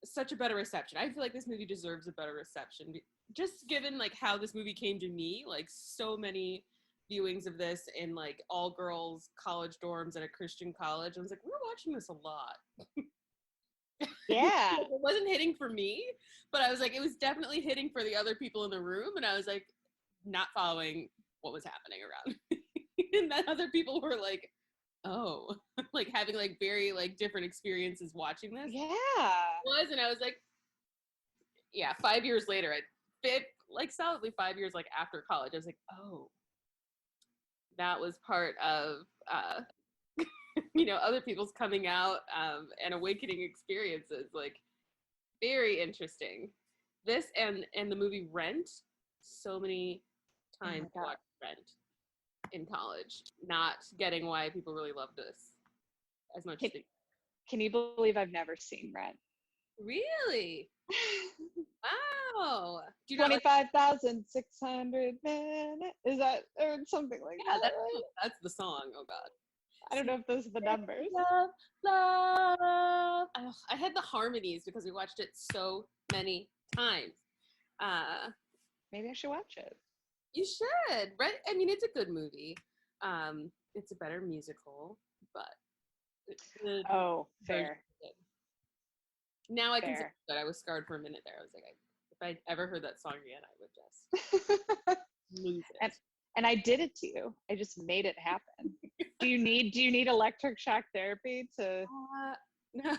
such a better reception. I feel like this movie deserves a better reception just given like how this movie came to me, like so many viewings of this in like all girls college dorms at a Christian college. I was like, we're watching this a lot. Yeah. It wasn't hitting for me, but I was like, it was definitely hitting for the other people in the room, and I was like not following what was happening around and then other people were like, oh, like having like very like different experiences watching this. Yeah. And I was like, yeah, 5 years later, like solidly 5 years like after college, I was like, oh, that was part of other people's coming out and awakening experiences. Like very interesting. This and the movie Rent, so many times watched Rent in college, not getting why people really loved this as much as they. Can you believe I've never seen Rent? Really? Wow. 25,600 minutes. Is that or something like that? That's the song. Oh God. I don't know if those are the numbers. Love, love. I had the harmonies because we watched it so many times. Maybe I should watch it. You should. Right? I mean, it's a good movie. It's a better musical, but fair. Now I can say that I was scarred for a minute there. I was like, if I ever heard that song again, I would just lose it. And I did it to you. I just made it happen. Do you need electric shock therapy to no.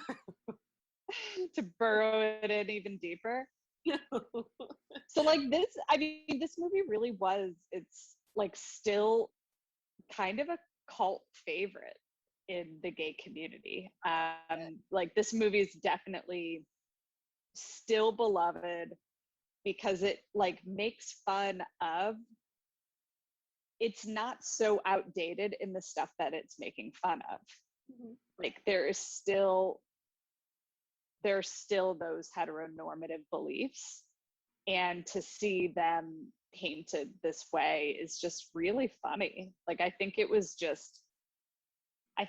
to burrow it in even deeper? No. So like this movie really it's like still kind of a cult favorite in the gay community. Like this movie is definitely still beloved because it like makes fun of, it's not so outdated in the stuff that it's making fun of. Mm-hmm. Like there's still those heteronormative beliefs, and to see them painted this way is just really funny. Like I think it was just I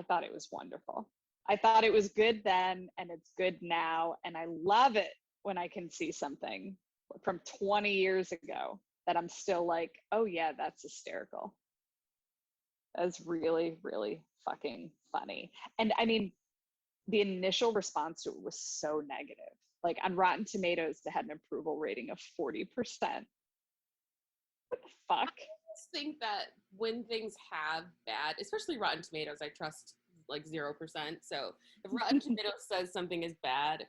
thought it was wonderful. I thought it was good then and it's good now, and I love it when I can see something from 20 years ago that I'm still like, oh yeah, that's hysterical. That's really, really fucking funny. And I mean, the initial response to it was so negative. Like on Rotten Tomatoes, they had an approval rating of 40%. What the fuck? I just think that when things have bad, especially Rotten Tomatoes, I trust like 0%. So if Rotten Tomatoes says something is bad,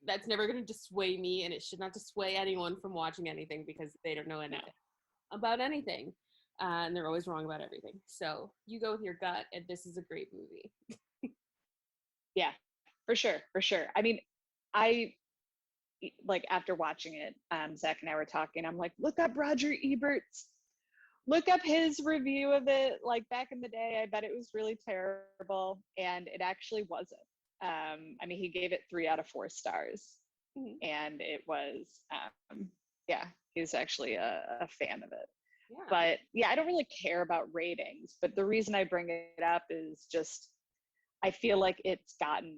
that's never going to dissuade me, and it should not dissuade anyone from watching anything because they don't know anything about anything. And they're always wrong about everything. So you go with your gut, and this is a great movie. Yeah, for sure. I mean, I like after watching it, Zach and I were talking, I'm like, look up Roger Ebert's, look up his review of it, like back in the day. I bet it was really terrible, and it actually wasn't. I mean, he gave it 3 out of 4 stars, and it was, yeah, he was actually a fan of it. Yeah. But yeah, I don't really care about ratings, but the reason I bring it up is just, I feel like it's gotten,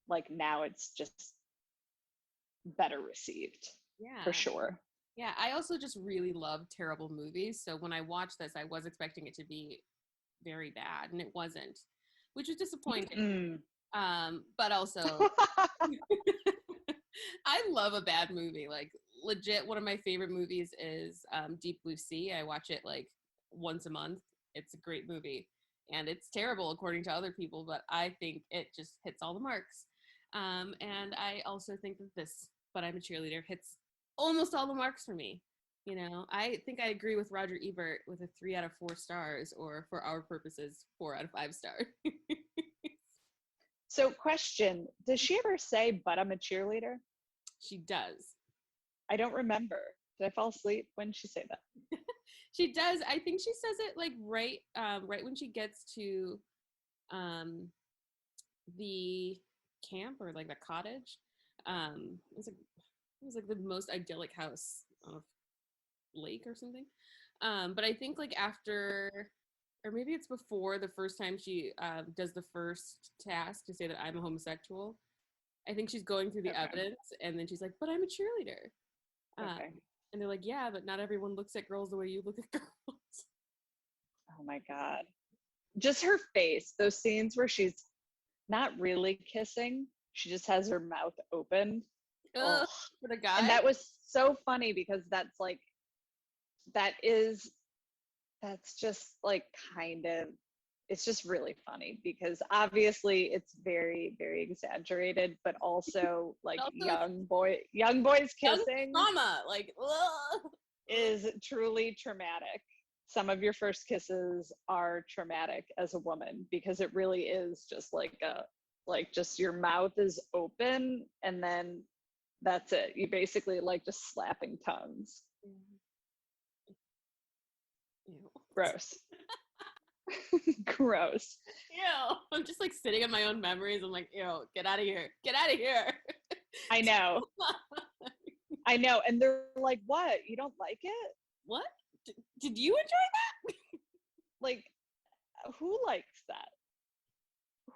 like now it's just better received, Yeah. for sure. Yeah, I also just really love terrible movies. So when I watched this, I was expecting it to be very bad, and it wasn't, which was disappointing. But also, I love a bad movie. Like legit, one of my favorite movies is Deep Blue Sea. I watch it like once a month. It's a great movie, and it's terrible according to other people, but I think it just hits all the marks. And I also think that this, But I'm a Cheerleader, hits almost all the marks for me. You know, I think I agree with Roger Ebert with a 3 out of 4 stars, or for our purposes, 4 out of 5 stars. So question, does she ever say, but I'm a cheerleader? She does. I don't remember. Did I fall asleep? When did she say that? She does. I think she says it like right when she gets to the camp, or like the cottage. It was like the most idyllic house on a lake or something. But I think like after, or maybe it's before the first time she does the first task to say that I'm a homosexual. I think she's going through the evidence, and then she's like, but I'm a cheerleader. And they're like, yeah, but not everyone looks at girls the way you look at girls. Oh my God. Just her face, those scenes where she's not really kissing, she just has her mouth open. Ugh, for the guy. And that was so funny because that's like, that's just like kind of, it's just really funny because obviously it's very, very exaggerated, but also like also, young boys kissing mama, like, ugh. Is truly traumatic. Some of your first kisses are traumatic as a woman because it really is just like just your mouth is open and then that's it. You basically like just slapping tongues. Ew. Gross. Gross. Ew. I'm just like sitting in my own memories. I'm like, ew, get out of here. Get out of here. I know. I know. And they're like, what? You don't like it? What? Did you enjoy that? Like, who likes that?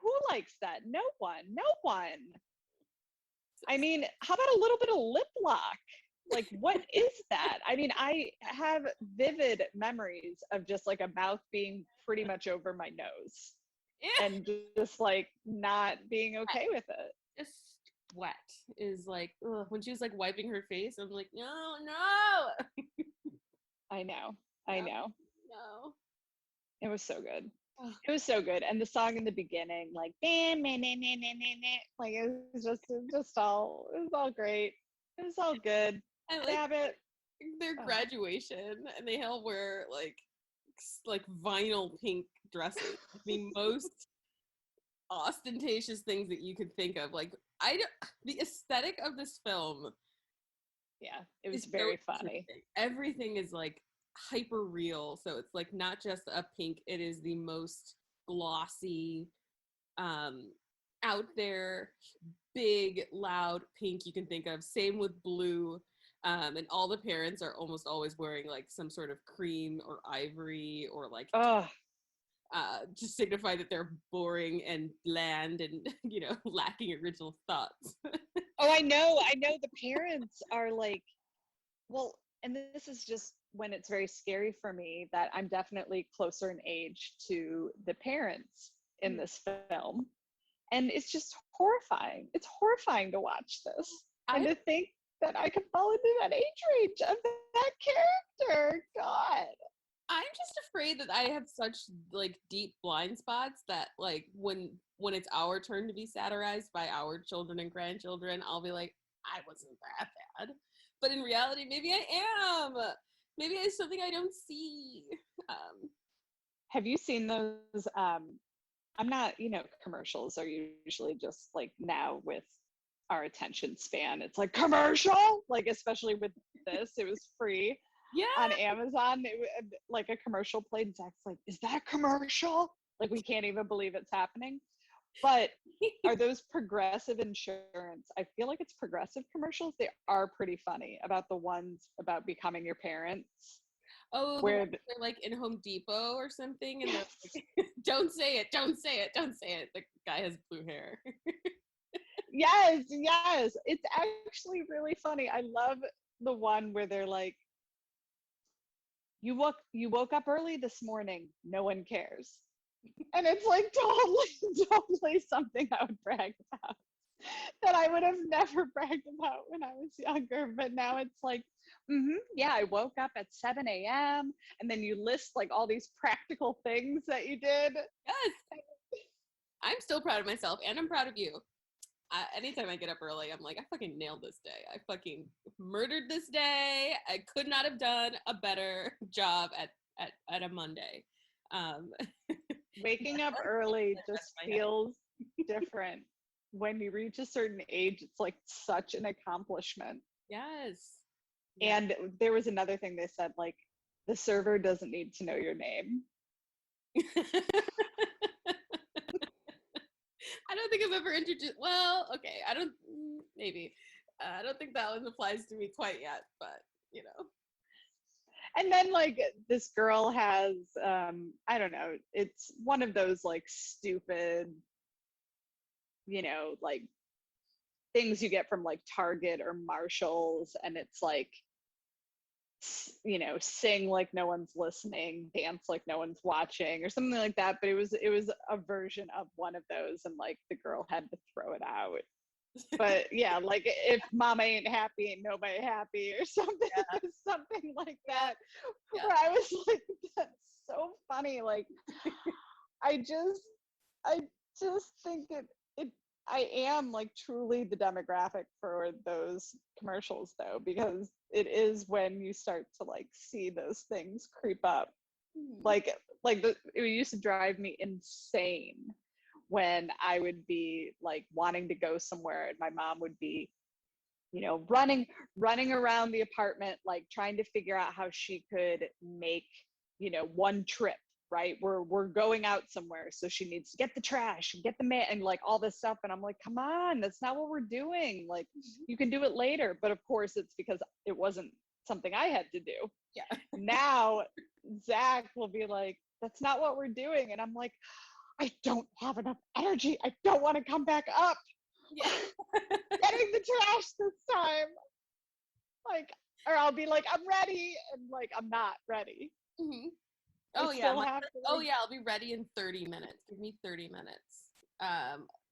Who likes that? No one. No one. I mean, how about a little bit of lip lock? Like, what is that? I mean, I have vivid memories of just like a mouth being pretty much over my nose and just like not being okay with it. Just wet is like, ugh. When she was like wiping her face, I'm like, no. I know. No. It was so good. It was so good. And the song in the beginning, like, like it was all great. It was all good. I like it. Their graduation, and they all wear like vinyl pink dresses. The most ostentatious things that you could think of. Like, the aesthetic of this film. Yeah, it was very funny. Everything is like hyper real, so it's like not just a pink, it is the most glossy, out there, big, loud pink you can think of. Same with blue. And all the parents are almost always wearing like some sort of cream or ivory or like to signify that they're boring and bland and lacking original thoughts. Oh, I know the parents are like, well, and this is just when it's very scary for me that I'm definitely closer in age to the parents in this film. And it's just horrifying. It's horrifying to watch this and to think that I could fall into that age range of that character. God. I'm just afraid that I have such like deep blind spots that like when it's our turn to be satirized by our children and grandchildren, I'll be like, I wasn't that bad. But in reality, maybe I am. Maybe it's something I don't see. Have you seen those? I'm not, commercials are usually just like now with our attention span. It's like commercial, like especially with this, it was free on Amazon. Like a commercial played, and Zach's like, "Is that a commercial?" Like we can't even believe it's happening. But are those Progressive insurance? I feel like it's Progressive commercials. They are pretty funny about the ones about becoming your parents. Oh, where they're like in Home Depot or something, and they're like, "Don't say it, don't say it, don't say it." The guy has blue hair. yes, it's actually really funny. I love the one where they're like, you woke up early this morning, no one cares. And it's like totally something I would brag about that I would have never bragged about when I was younger. But now it's like, yeah, I woke up at 7 a.m. And then you list like all these practical things that you did. Yes. I'm still proud of myself, and I'm proud of you. Anytime I get up early, I'm like, I fucking nailed this day. I fucking murdered this day. I could not have done a better job at a Monday. Waking up early just feels different. When you reach a certain age, it's like such an accomplishment. Yes. And there was another thing they said, like, the server doesn't need to know your name. I don't think I've ever introduced, well, okay, I don't think that one applies to me quite yet, but you know. And then like this girl has, I don't know, it's one of those like stupid, like things you get from like Target or Marshalls, and it's like, sing like no one's listening, dance like no one's watching, or something like that. But it was a version of one of those, and like the girl had to throw it out. But yeah, like if mama ain't happy, ain't nobody happy, or something, something like that. Where I was like, that's so funny. Like, I just think I am like truly the demographic for those commercials though, because it is when you start to like see those things creep up. Like it used to drive me insane when I would be like wanting to go somewhere and my mom would be, running around the apartment, like trying to figure out how she could make, one trip, right? We're going out somewhere. So she needs to get the trash and get the mail and like all this stuff. And I'm like, come on, that's not what we're doing. Like, you can do it later. But of course it's because it wasn't something I had to do. Yeah. Now Zach will be like, that's not what we're doing. And I'm like, I don't have enough energy. I don't want to come back up. Yeah. Getting the trash this time. Like, or I'll be like, I'm ready. And like, I'm not ready. Mm-hmm. Oh yeah. I'll be ready in 30 minutes. Give me 30 minutes.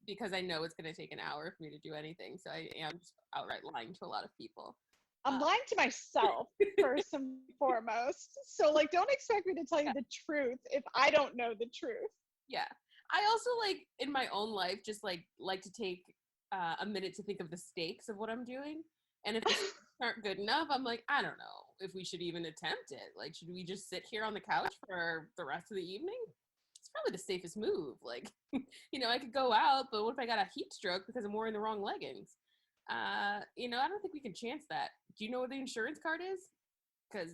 Because I know it's going to take an hour for me to do anything. So I am just outright lying to a lot of people. I'm lying to myself first and foremost. So like, don't expect me to tell you the truth if I don't know the truth. Yeah. I also like in my own life just like to take a minute to think of the stakes of what I'm doing. And if the stakes aren't good enough, I'm like, I don't know if we should even attempt it. Like, should we just sit here on the couch for the rest of the evening? It's probably the safest move. Like, I could go out, but what if I got a heat stroke because I'm wearing the wrong leggings? I don't think we can chance that. Do you know what the insurance card is? Because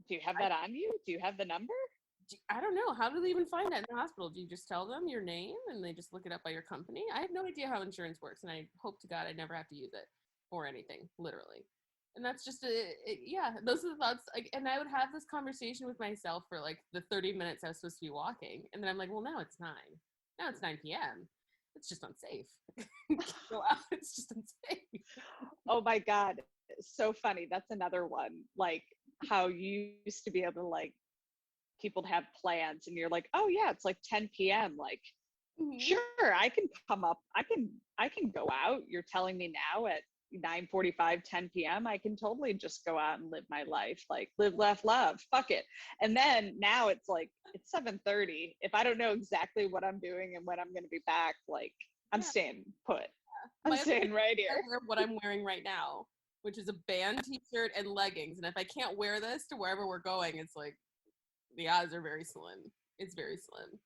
do you have that on you? Do you have the number? I don't know. How do they even find that in the hospital? Do you just tell them your name and they just look it up by your company? I have no idea how insurance works, and I hope to God I never have to use it for anything, literally. And that's just those are the thoughts. And I would have this conversation with myself for like the 30 minutes I was supposed to be walking, and then I'm like, well, now it's 9. Now it's 9 p.m. It's just unsafe. Go out. It's just unsafe. Oh my God, so funny. That's another one. Like how you used to be able to like people to have plans and you're like, oh yeah, it's like 10 p.m. Like, sure, I can come up. I can go out. You're telling me now at 9:45, 10 p.m. I can totally just go out and live my life. Like live, laugh, love. Fuck it. And then now it's like, it's 7:30. If I don't know exactly what I'm doing and when I'm going to be back, like I'm staying put. I'm staying right here. I wear what I'm wearing right now, which is a band t-shirt and leggings. And if I can't wear this to wherever we're going, it's like, the odds are very slim. It's very slim.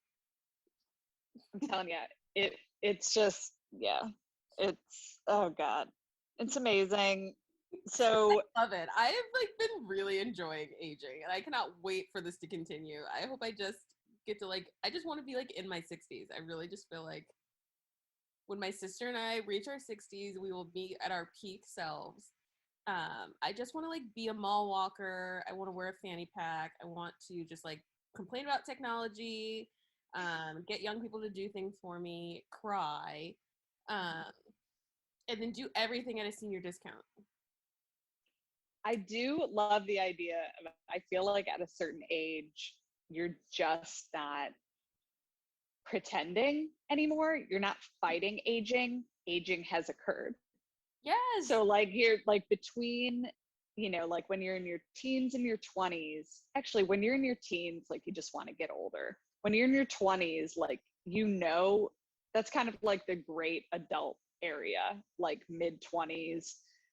I'm telling you, it's just, yeah. It's, oh God, it's amazing. So I love it. I have like been really enjoying aging, and I cannot wait for this to continue. I hope I just get to like. I just want to be like in my 60s. I really just feel like when my sister and I reach our 60s, we will be at our peak selves. I just want to like be a mall walker. I want to wear a fanny pack. I want to just like complain about technology, get young people to do things for me, cry, um, and then do everything at a senior discount. I do love the idea of, I feel like at a certain age, you're just not pretending anymore. You're not fighting aging. Aging has occurred. Yes. So like you're like between, like when you're in your teens and your 20s, actually when you're in your teens, like you just want to get older. When you're in your 20s, like, that's kind of like the great adult area, like mid 20s,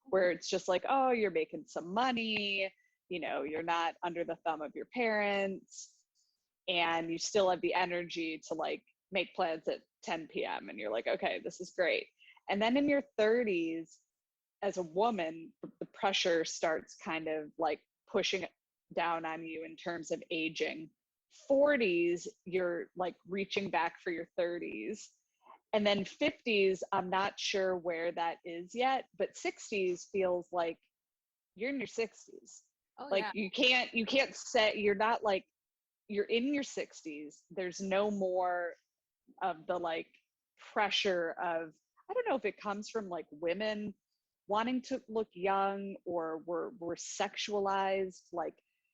where it's just like, oh, you're making some money, you're not under the thumb of your parents, and you still have the energy to like make plans at 10 p.m. and you're like, okay, this is great. And then in your 30s, as a woman, the pressure starts kind of like pushing down on you in terms of aging. 40s, you're like reaching back for your 30s. And then 50s, I'm not sure where that is yet, but 60s feels like you're in your 60s. Oh Like yeah. you can't say, you're not like, you're in your 60s. There's no more of the like pressure of, I don't know if it comes from like women wanting to look young, or we're sexualized. Like,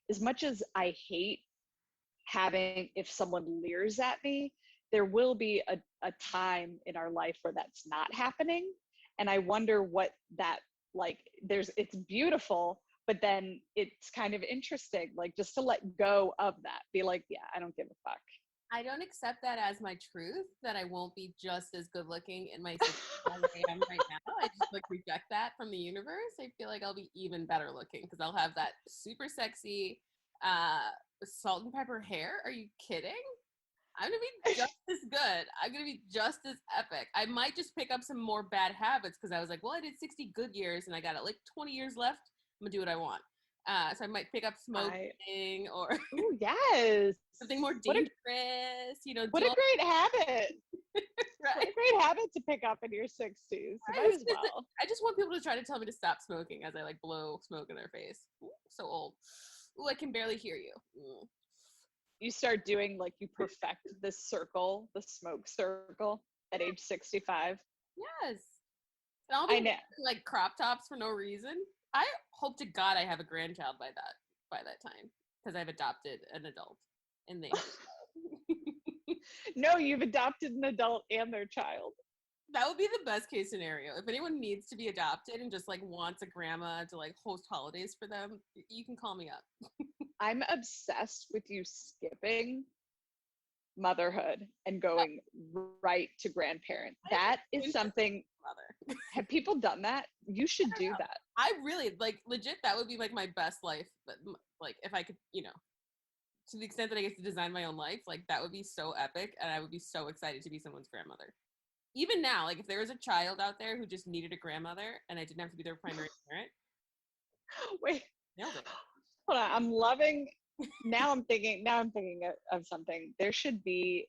as much as I hate having, if someone leers at me, there will be a time in our life where that's not happening. And I wonder what that, like, it's beautiful, but then it's kind of interesting, like just to let go of that, be like, yeah, I don't give a fuck. I don't accept that as my truth, that I won't be just as good looking in my 60s as I am right now. I just like reject that from the universe. I feel like I'll be even better looking because I'll have that super sexy salt and pepper hair. Are you kidding? I'm gonna be just as good. I'm gonna be just as epic. I might just pick up some more bad habits because I was like, well, I did 60 good years and I got like 20 years left. I'm gonna do what I want. So I might pick up smoking or Ooh, yes, something more what a dangerous, what a great habit. right? What a great habit to pick up in your 60s. You might as well. I just want people to try to tell me to stop smoking as I like blow smoke in their face. Ooh, so old. Ooh, I can barely hear you. Ooh. You start doing, like, you perfect this circle, the smoke circle at age 65. Yes. And I'll I be know. like crop tops for no reason. I hope to God I have a grandchild by that time because I've adopted an adult and they No, you've adopted an adult and their child. that would be the best case scenario. If anyone needs to be adopted and just like wants a grandma to like host holidays for them, you can call me up. I'm obsessed with you skipping motherhood and going right to grandparent. That is something. Mother. Have people done that? You should do that. I really like legit. That would be like my best life. But like if I could, to the extent that I get to design my own life, like that would be so epic, and I would be so excited to be someone's grandmother. Even now, like if there was a child out there who just needed a grandmother and I didn't have to be their primary parent, Wait, nailed it. hold on. I'm loving. Now I'm thinking of something. There should be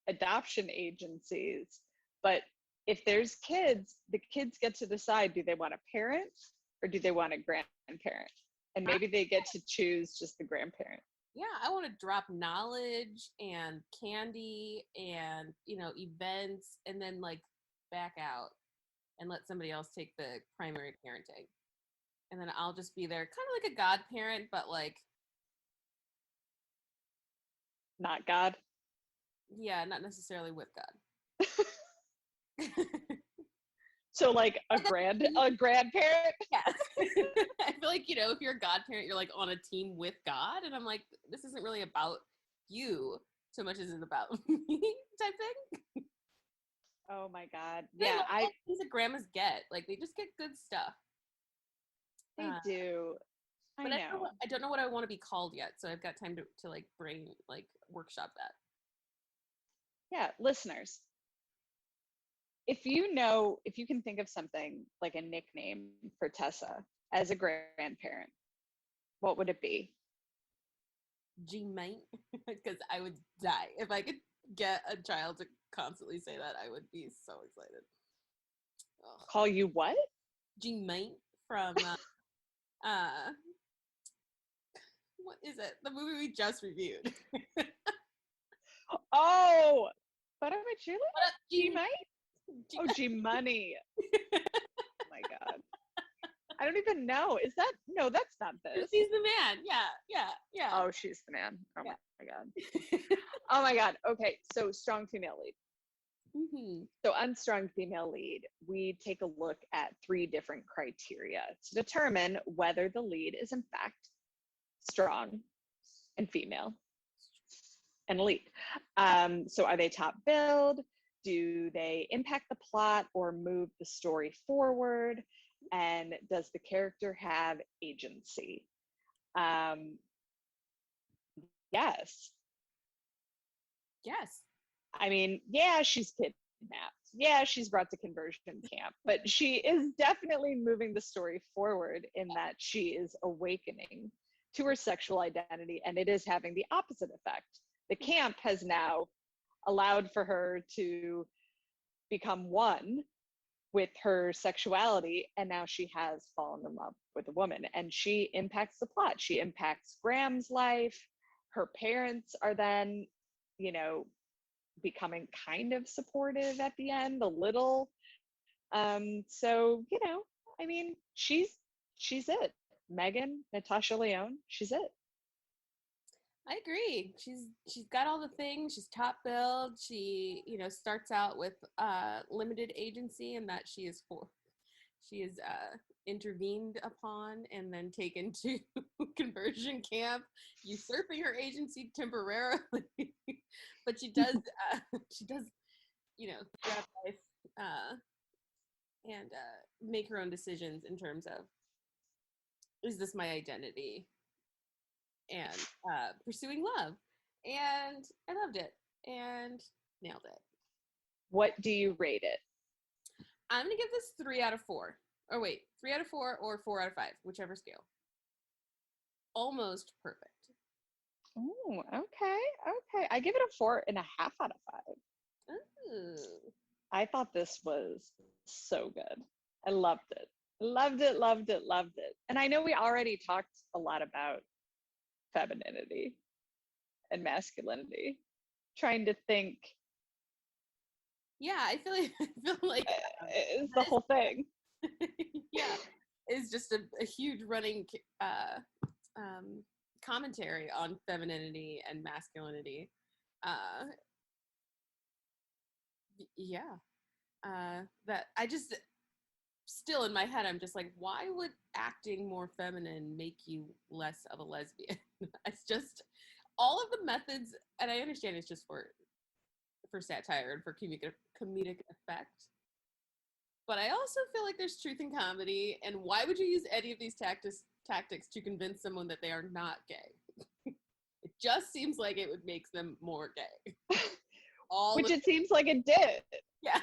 adoption agencies, but if there's kids, the kids get to decide, do they want a parent or do they want a grandparent? And maybe they get to choose just the grandparent. Yeah, I want to drop knowledge and candy and events, and then like back out and let somebody else take the primary parenting, and then I'll just be there, kind of like a godparent, but like Not God. yeah, not necessarily with God. So like a grandparent. Yes. I feel like, if you're a godparent, you're like on a team with God. And I'm like, this isn't really about you so much as it's about me type thing. Oh my God. I Yeah, love things that grandmas get. Like they just get good stuff. they do. I But know. I don't know what I want to be called yet. So I've got time to like workshop that. Yeah, listeners, if you can think of something like a nickname for Tessa as a grandparent, what would it be? G-mate, because I would die if I could get a child to constantly say that. I would be so excited. Ugh. Call you what? G-mate from what is it? The movie we just reviewed. Oh, but I'm a cheerleader. What up, G-mate? Oh, G-money. Oh my God. I don't even know. Is that, no, that's not this. She's the man. Yeah. Oh, she's the man. Oh Yeah. my God. Oh my God. Okay. So strong female lead. Mm-hmm. So on strong female lead, we take a look at 3 different criteria to determine whether the lead is in fact strong and female and lead. So are they top billed? Do they impact the plot or move the story forward? And does the character have agency? Yes. Yes. I mean, yeah, she's kidnapped. Yeah, she's brought to conversion camp, but she is definitely moving the story forward in that she is awakening to her sexual identity, and it is having the opposite effect. The camp has now allowed for her to become one with her sexuality, and now she has fallen in love with a woman, and she impacts the plot. She impacts Graham's life. Her parents are then, becoming kind of supportive at the end, a little. So, I mean, she's it. Megan, Natasha Lyonne, she's it. I agree. She's got all the things. She's top billed. She, starts out with limited agency, and that she is intervened upon and then taken to conversion camp, usurping her agency temporarily. But she does grab life and make her own decisions in terms of, is this my identity? And pursuing love. And I loved it and nailed it. What do you rate it? I'm going to give this 3 out of 4. Oh, wait, 3 out of 4 or 4 out of 5, whichever scale. Almost perfect. Oh, okay. I give it a 4.5 out of 5. Ooh. I thought this was so good. I loved it. Loved it. And I know we already talked a lot about femininity and masculinity. Trying to think. Yeah, I feel like it's the whole thing. Yeah, it's just a huge running commentary on femininity and masculinity. That I just still in my head, I'm just like, why would acting more feminine make you less of a lesbian? It's just all of the methods, and I understand it's just for satire and for comedic effect. But I also feel like there's truth in comedy, and why would you use any of these tactics to convince someone that they are not gay? It just seems like it would make them more gay. Which it seems like it did. Yeah.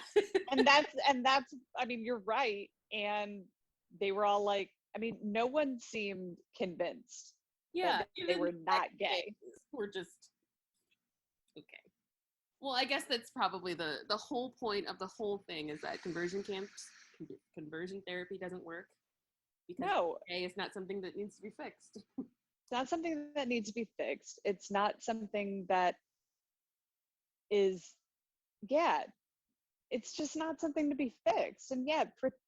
and that's I mean, you're right. And they were all like, I mean, no one seemed convinced that they were not gay. We're just okay. Well, I guess that's probably the whole point of the whole thing, is that conversion therapy doesn't work. Because gay is not something that needs to be fixed. It's not something that needs to be fixed. It's not something that is, it's just not something to be fixed. And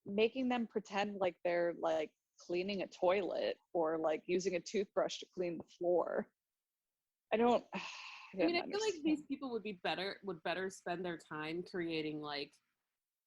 making them pretend like they're like cleaning a toilet or like using a toothbrush to clean the floor. I feel like these people would better spend their time creating like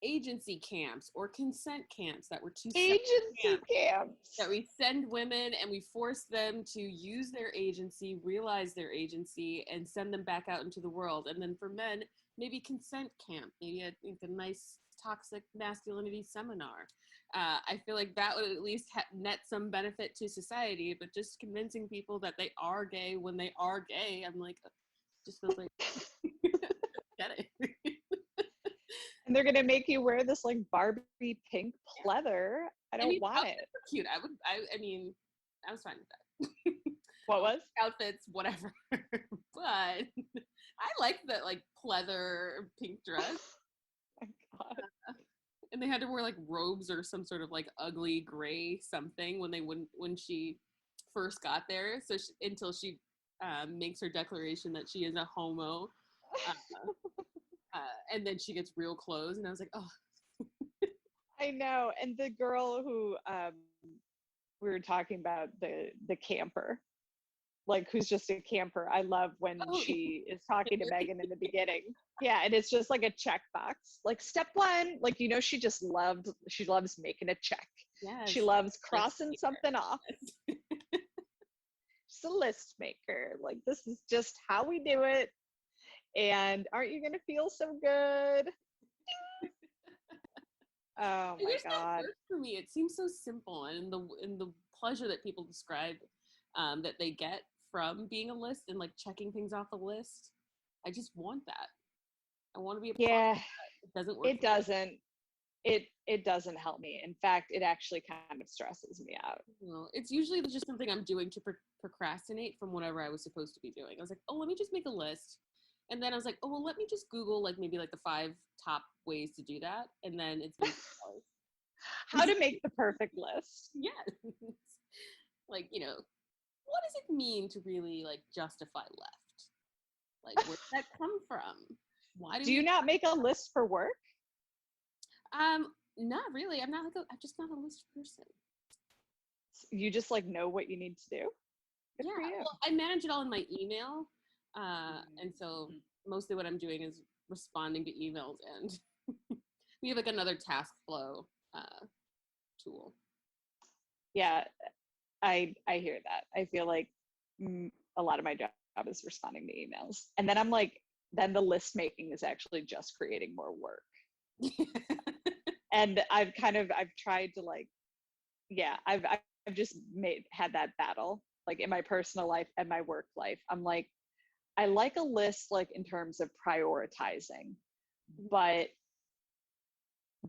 agency camps or consent camps that were camps that we send women and we force them to use their agency, realize their agency, and send them back out into the world. And then for men, maybe consent camp, maybe a nice toxic masculinity seminar. I feel like that would at least net some benefit to society. But just convincing people that they are gay when they are gay, I'm like, just feels like get it. And they're gonna make you wear this like Barbie pink pleather. I don't want it. Cute. I mean, I was fine with that. What was? Outfits, whatever. But I like that like pleather pink dress. Oh my God. And they had to wear like robes or some sort of like ugly gray something when she first got there. So until she makes her declaration that she is a homo, and then she gets real clothes, and I was like, oh. I know. And the girl who we were talking about, the camper, like who's just a camper. I love when she is talking to Megan in the beginning. Yeah, and it's just like a checkbox. Like step one, like she loves making a check. Yes. She loves crossing something off. She's a list maker. Like this is just how we do it. And aren't you gonna feel so good? Oh my God. For me, it seems so simple, and the pleasure that people describe that they get from being a list and like checking things off a list. I just want that. I want to be a part of that. It doesn't work. It doesn't help me. In fact, it actually kind of stresses me out. Well, it's usually just something I'm doing to procrastinate from whatever I was supposed to be doing. I was like, oh, let me just make a list. And then I was like, oh, well, let me just Google like maybe like the 5 top ways to do that. And then it's how to make the perfect list. Yes. Like, what does it mean to really like justify left? Like, where did that come from? Why do you not make a list for work? Not really. I'm just not a list person. You just like know what you need to do? Good for you. Well, I manage it all in my email. And so mostly what I'm doing is responding to emails, and we have like another task flow tool. Yeah, I hear that. I feel like a lot of my job is responding to emails. And then I'm like, then the list making is actually just creating more work. And I've tried to like, I've just had that battle, like in my personal life and my work life. I'm like, I like a list like in terms of prioritizing, but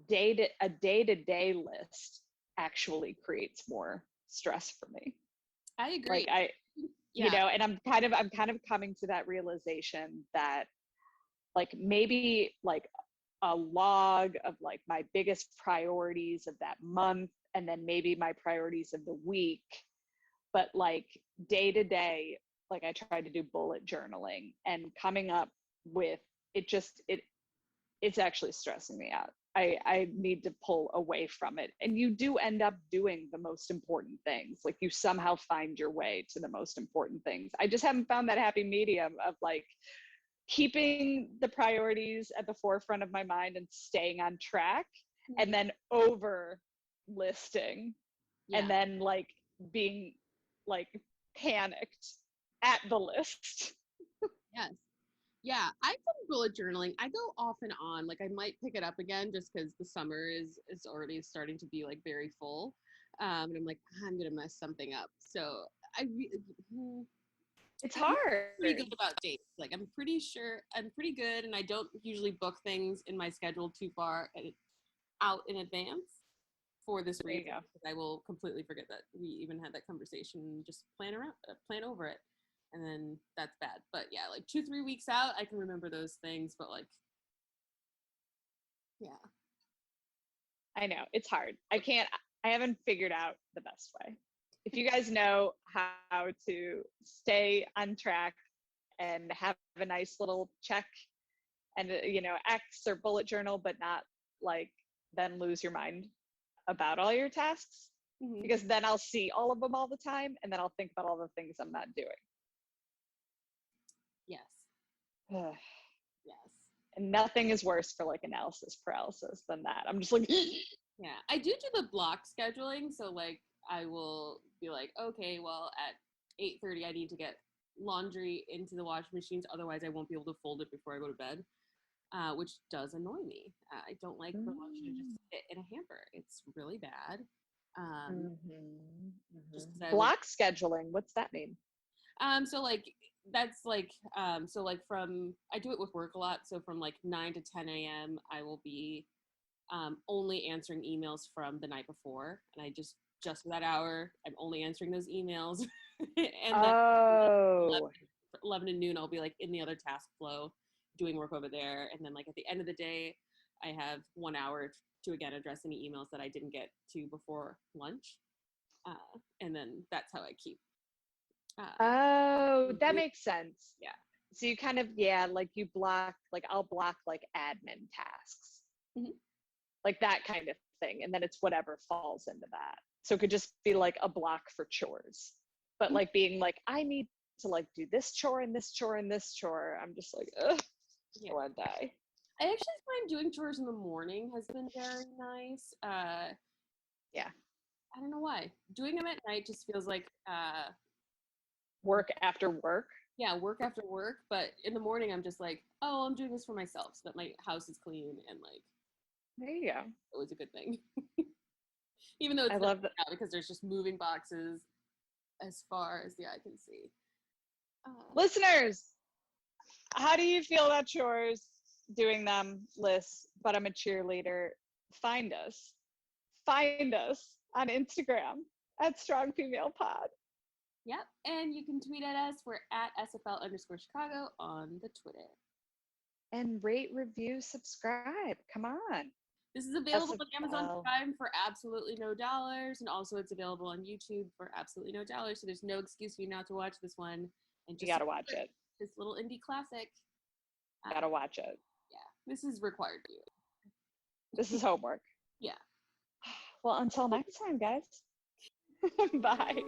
a day-to-day list actually creates more stress for me. I agree. Like and I'm kind of coming to that realization that like maybe like a log of like my biggest priorities of that month, and then maybe my priorities of the week, but like day to day, like I try to do bullet journaling, and coming up with it's actually stressing me out. I need to pull away from it. And you do end up doing the most important things. Like you somehow find your way to the most important things. I just haven't found that happy medium of like keeping the priorities at the forefront of my mind and staying on track, and then over listing, and then like being like panicked at the list. Yes. Yeah, I've done bullet journaling. I go off and on. Like I might pick it up again just because the summer is already starting to be like very full. And I'm like, I'm gonna mess something up. So it's hard. I'm pretty good about dates. Like I'm pretty good, and I don't usually book things in my schedule too far out in advance for this reason. I will completely forget that we even had that conversation and just plan over it. And then that's bad. But yeah, like 2-3 weeks out, I can remember those things. But like, yeah. I know, it's hard. I haven't figured out the best way. If you guys know how to stay on track and have a nice little check and, X or bullet journal, but not like then lose your mind about all your tasks, because then I'll see all of them all the time. And then I'll think about all the things I'm not doing. Yes. Yes. And nothing is worse for like analysis paralysis than that. I'm just like, yeah, I do the block scheduling. So like I will be like, okay, well at 8:30 I need to get laundry into the washing machines. Otherwise I won't be able to fold it before I go to bed, which does annoy me. I don't like for laundry to just sit in a hamper. It's really bad. block scheduling, what's that mean? So like that's like so like from I do it with work a lot, so from like 9 to 10 a.m. I will be only answering emails from the night before, and I just for that hour I'm only answering those emails. And then Oh, 11 to noon I'll be like in the other task flow doing work over there, and then like at the end of the day I have 1 hour to again address any emails that I didn't get to before lunch, and then that's how I keep oh, that makes sense. yeah. So you kind of, yeah, like you block, like I'll block like admin tasks, Mhm. like that kind of thing. And then it's whatever falls into that. So it could just be like a block for chores. But like being like, I need to like do this chore and this chore and this chore. I'm just like, ugh, Yeah. I want to die. I actually find doing chores in the morning has been very nice. Yeah. I don't know why. Doing them at night just feels like Work after work. yeah, work after work. But in the morning, I'm just like, oh, I'm doing this for myself, so that my house is clean, and like There you go. it was a good thing. Even though I it's not love that. now because there's just moving boxes as far as the eye can see. Listeners, how do you feel about chores? Doing them, lists, but I'm a cheerleader. Find us. Find us on Instagram at StrongFemalePOD. Yep, and you can tweet at us. We're at SFL_Chicago on the Twitter. And rate, review, subscribe. Come on. This is available on Amazon SFL. Prime for absolutely no dollars, and also it's available on YouTube for absolutely no dollars. So there's no excuse for you not to watch this one. And You just gotta watch it. this little indie classic. Gotta watch it. Yeah, this is required viewing. This is homework. Yeah. Well, until next time, guys. Bye.